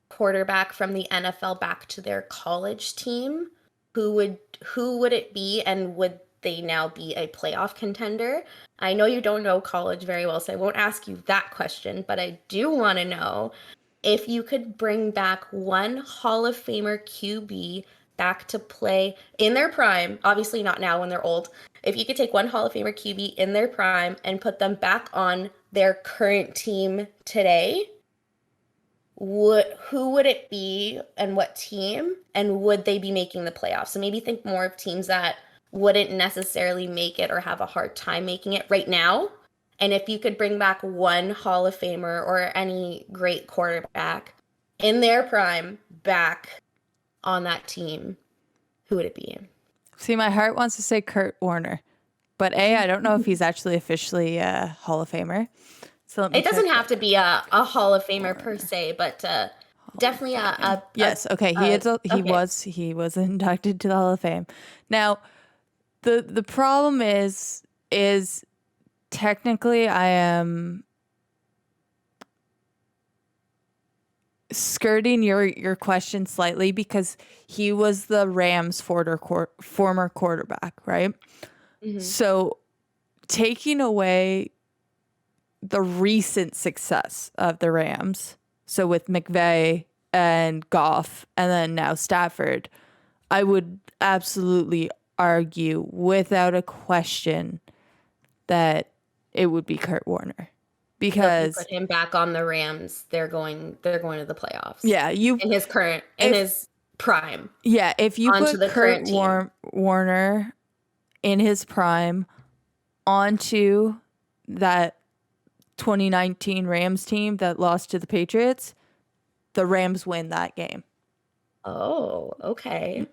quarterback from the NFL back to their college team, who would it be, and would they now be a playoff contender? I know you don't know college very well, so I won't ask you that question, but I do want to know if you could bring back one Hall of Famer QB back to play in their prime, obviously not now when they're old. If you could take one Hall of Famer QB in their prime and put them back on their current team today, who would it be and what team? And would they be making the playoffs? So maybe think more of teams that wouldn't necessarily make it or have a hard time making it right now. And if you could bring back one Hall of Famer or any great quarterback in their prime back on that team, who would it be? See, my heart wants to say Kurt Warner, but I don't know if he's actually officially a Hall of Famer. So let me It doesn't check have to be a Hall of Famer per se, but definitely yes. Okay. He was inducted to the Hall of Fame. Now, the problem is technically I am skirting your question slightly because he was the Rams' former quarterback, right? Mhm. So taking away the recent success of the Rams, so with McVay and Goff and then now Stafford, I would absolutely argue without a question that it would be Kurt Warner. So if Because you put him back on the Rams, they're going to the playoffs. yeah, in his prime. if you Onto put the Kurt current team. Warner in his prime onto that 2019 Rams team that lost to the Patriots, the Rams win that game. Oh, okay.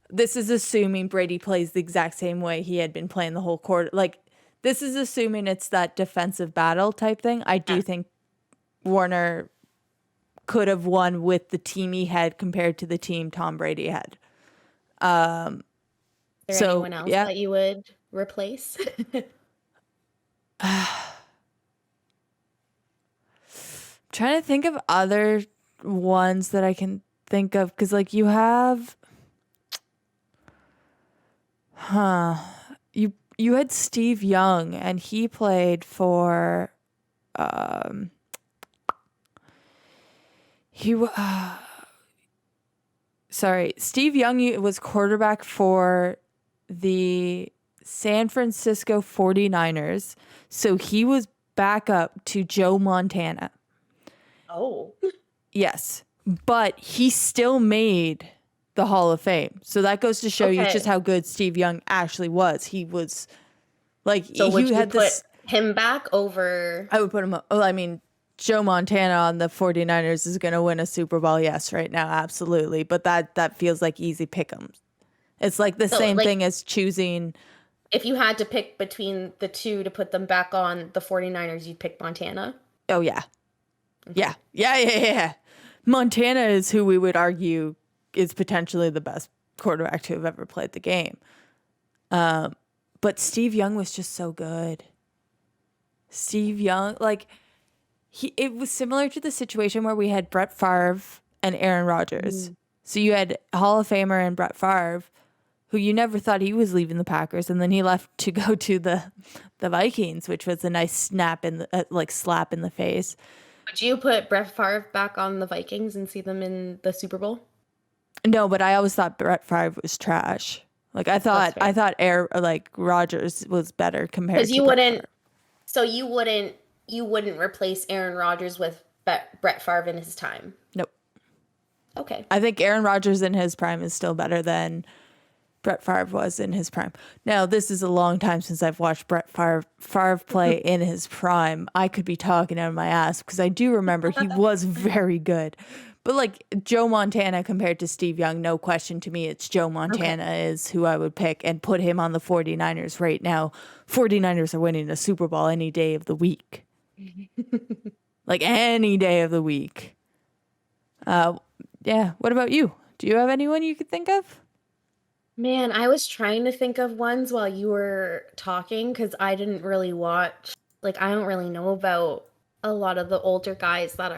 This is assuming Brady plays the exact same way he had been playing the whole quarter. Like, this is assuming it's that defensive battle type thing. I do think Warner could have won with the team he had compared to the team Tom Brady had. Is there So, anyone else yeah. that you would replace? Trying to think of other ones that I can think of because, like, you have, you had Steve Young, and he played for, Steve Young was quarterback for the San Francisco 49ers, so he was backup to Joe Montana. Oh. Yes, but he still made the Hall of Fame. So that goes to show you Okay. just how good Steve Young actually was. He was like, So would he you had put this. him back over? I would put him. Oh, I mean, Joe Montana on the 49ers is going to win a Super Bowl. Yes, right now, absolutely. But that feels like easy pick'ems. It's like the So, same like, thing as choosing. if you had to pick between the two to put them back on the 49ers, you'd pick Montana? Oh yeah, yeah. Montana is who we would argue is potentially the best quarterback to have ever played the game. But Steve Young was just so good. Steve Young, like, it was similar to the situation where we had Brett Favre and Aaron Rodgers. So you had Hall of Famer and Brett Favre, who you never thought he was leaving the Packers, and then he left to go to the Vikings, which was a nice slap in the face. Would you put Brett Favre back on the Vikings and see them in the Super Bowl? No, but I always thought Brett Favre was trash. Like, I thought Rodgers was better compared to Because you Brett wouldn't. Favre. So you wouldn't replace Aaron Rodgers with Brett Favre in his time. Nope. Okay. I think Aaron Rodgers in his prime is still better than Brett Favre was in his prime. Now, this is a long time since I've watched Brett Favre play in his prime. I could be talking out of my ass because I do remember he was very good. But like Joe Montana compared to Steve Young, no question to me, it's Joe Montana is who I would pick and put him on the 49ers right now. 49ers are winning a Super Bowl any day of the week. Like any day of the week. Yeah. What about you? Do you have anyone you could think of? Man, I was trying to think of ones while you were talking because I didn't really watch. Like, I don't really know about a lot of the older guys that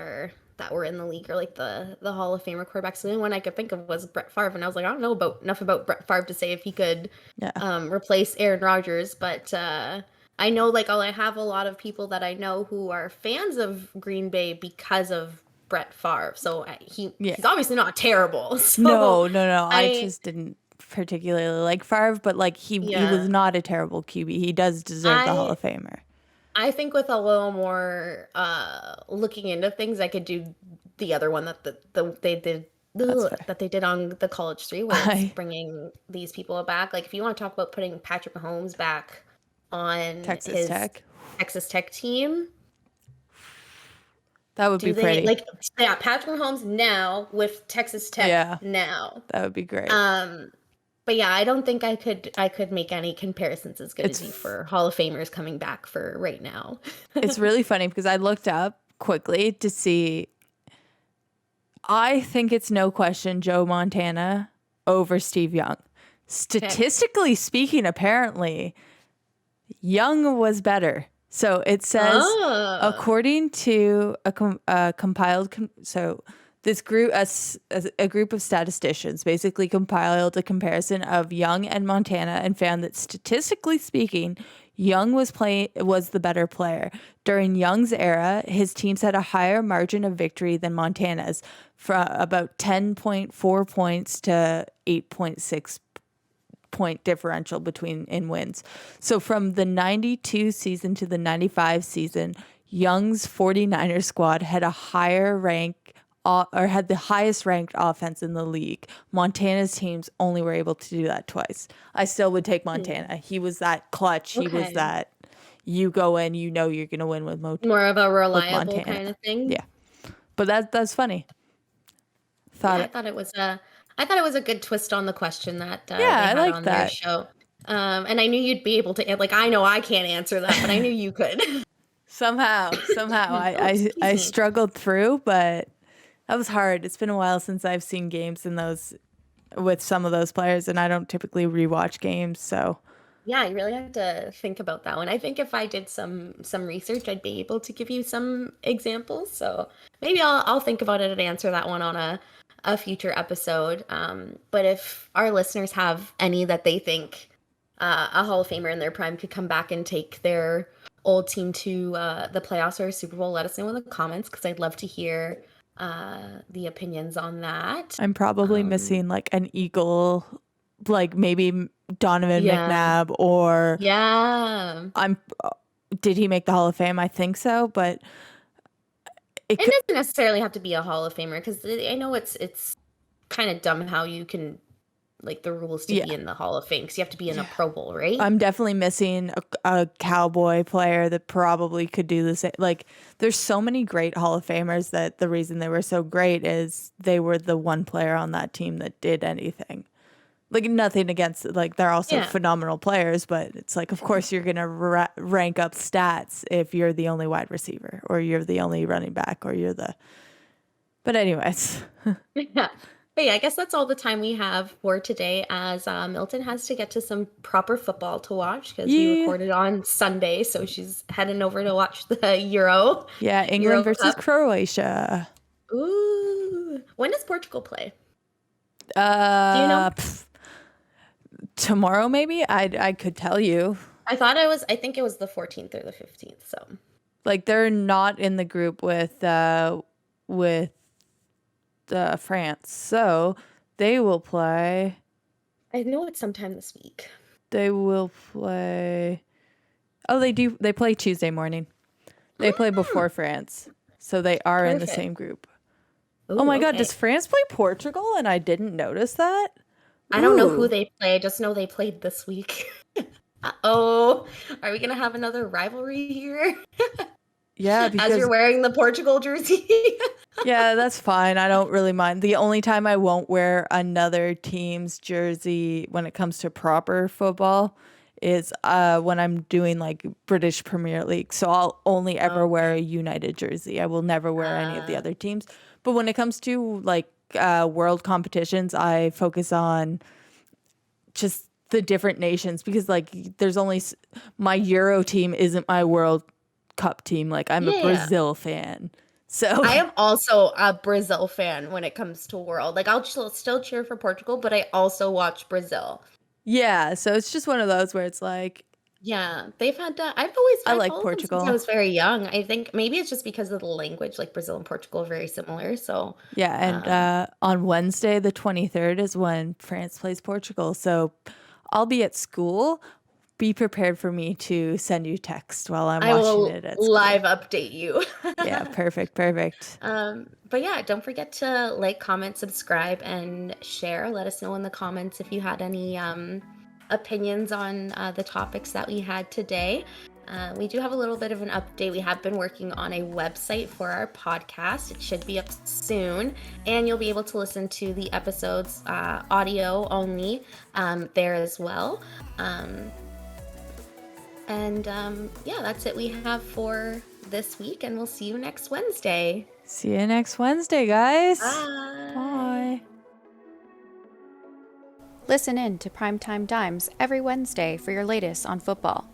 were in the league or like the Hall of Famer quarterbacks. The only one I could think of was Brett Favre, and I was like, I don't know enough about Brett Favre to say if he could replace Aaron Rodgers, but I know like I have a lot of people that I know who are fans of Green Bay because of Brett Favre. So he's obviously not terrible. So No. I just didn't particularly like Favre, but like he was not a terrible QB. He does deserve the Hall of Famer. I think with a little more looking into things, I could do the other one that they did That's fair. that they did on the College 3, where it's I bringing these people back. Like, if you want to talk about putting Patrick Mahomes back on Texas his Tech. Texas Tech team, That would do be they pretty. Patrick Mahomes now with Texas Tech Yeah, now? that would be great. But yeah, I don't think I could make any comparisons as good as you It's for Hall of Famers coming back for right now. it's really funny because I looked up quickly to see. I think it's no question Joe Montana over Steve Young. Statistically speaking, apparently, Young was better. So it says, Oh, according to a compiled, so this group, a group of statisticians basically compiled a comparison of Young and Montana and found that statistically speaking, Young was the better player. During Young's era, his teams had a higher margin of victory than Montana's, from about 10.4 points to 8.6 point differential in wins. So from the 92 season to the 95 season, Young's 49ers squad had a higher rank or had the highest ranked offense in the league. Montana's teams only were able to do that twice. I still would take Montana. He was that clutch. He was okay. that you go in, you know you're going to win with More of a reliable Montana. kind of thing. Yeah. But that's funny. Yeah, I thought it was a good twist on the question that they I had like on their that. show. And I knew you'd be able to, like, I know I can't answer that, but I knew you could. Somehow I Excuse me. struggled through, but that was hard. It's been a while since I've seen games in those with some of those players, and I don't typically rewatch games, so Yeah, you really have to think about that one. I think if I did some research, I'd be able to give you some examples. So maybe I'll think about it and answer that one on a future episode. But if our listeners have any that they think a Hall of Famer in their prime could come back and take their old team to the playoffs or Super Bowl, let us know in the comments, because I'd love to hear the opinions on that. I'm probably missing like an Eagle, like maybe Donovan Yeah. McNabb, or Yeah. did he make the Hall of Fame? I think so, but It doesn't necessarily have to be a Hall of Famer, because I know it's kind of dumb how you can, like, the rules to be in the Hall of Fame, because you have to be in a Pro Bowl, right? I'm definitely missing a Cowboy player that probably could do the same. Like, there's so many great Hall of Famers that the reason they were so great is they were the one player on that team that did anything. Like, nothing against, like, they're also phenomenal players, but it's like, of course, you're going to rank up stats if you're the only wide receiver or you're the only running back or you're the. But, anyways. Yeah. But yeah, I guess that's all the time we have for today, as Milton has to get to some proper football to watch, because we recorded on Sunday, so she's heading over to watch the Euro. Yeah, England Euro versus Cup. Croatia. Ooh. When does Portugal play? Do you know? Tomorrow, maybe? I could tell you. I think it was the 14th or the 15th, so. Like, they're not in the group with France, so they will play. I know it's sometime this week. They will play. Oh, they do. They play Tuesday morning. They play before France, so they are in the same group. Ooh, oh my God, okay. does France play Portugal? And I didn't notice that. I don't know who they play. I just know they played this week. Uh-oh. Are we going to have another rivalry here? Yeah, because as you're wearing the Portugal jersey. yeah, that's fine. I don't really mind. The only time I won't wear another team's jersey when it comes to proper football is when I'm doing like British Premier League. So I'll only ever wear a United jersey. I will never wear any of the other teams. But when it comes to like world competitions, I focus on just the different nations, because like there's only my Euro team isn't my World Cup team. Like, I'm a Brazil fan. So I am also a Brazil fan when it comes to world. Like, I'll still cheer for Portugal, but I also watch Brazil. Yeah, so it's just one of those where it's like, yeah, they've had I've like followed them Portugal. since I was very young. I think maybe it's just because of the language. Like, Brazil and Portugal are very similar. So yeah, and on Wednesday the 23rd is when France plays Portugal. So I'll be at school, be prepared for me to send you text while I'm I will watching it at school. live update you. Yeah, perfect. But yeah, don't forget to like, comment, subscribe, and share. Let us know in the comments if you had any opinions on the topics that we had today. We do have a little bit of an update. We have been working on a website for our podcast. It should be up soon, and you'll be able to listen to the episodes audio only there as well. Yeah, that's it we have for this week, and we'll see you next Wednesday. See you next Wednesday, guys. Bye. Bye. Listen in to Primetime Dimes every Wednesday for your latest on football.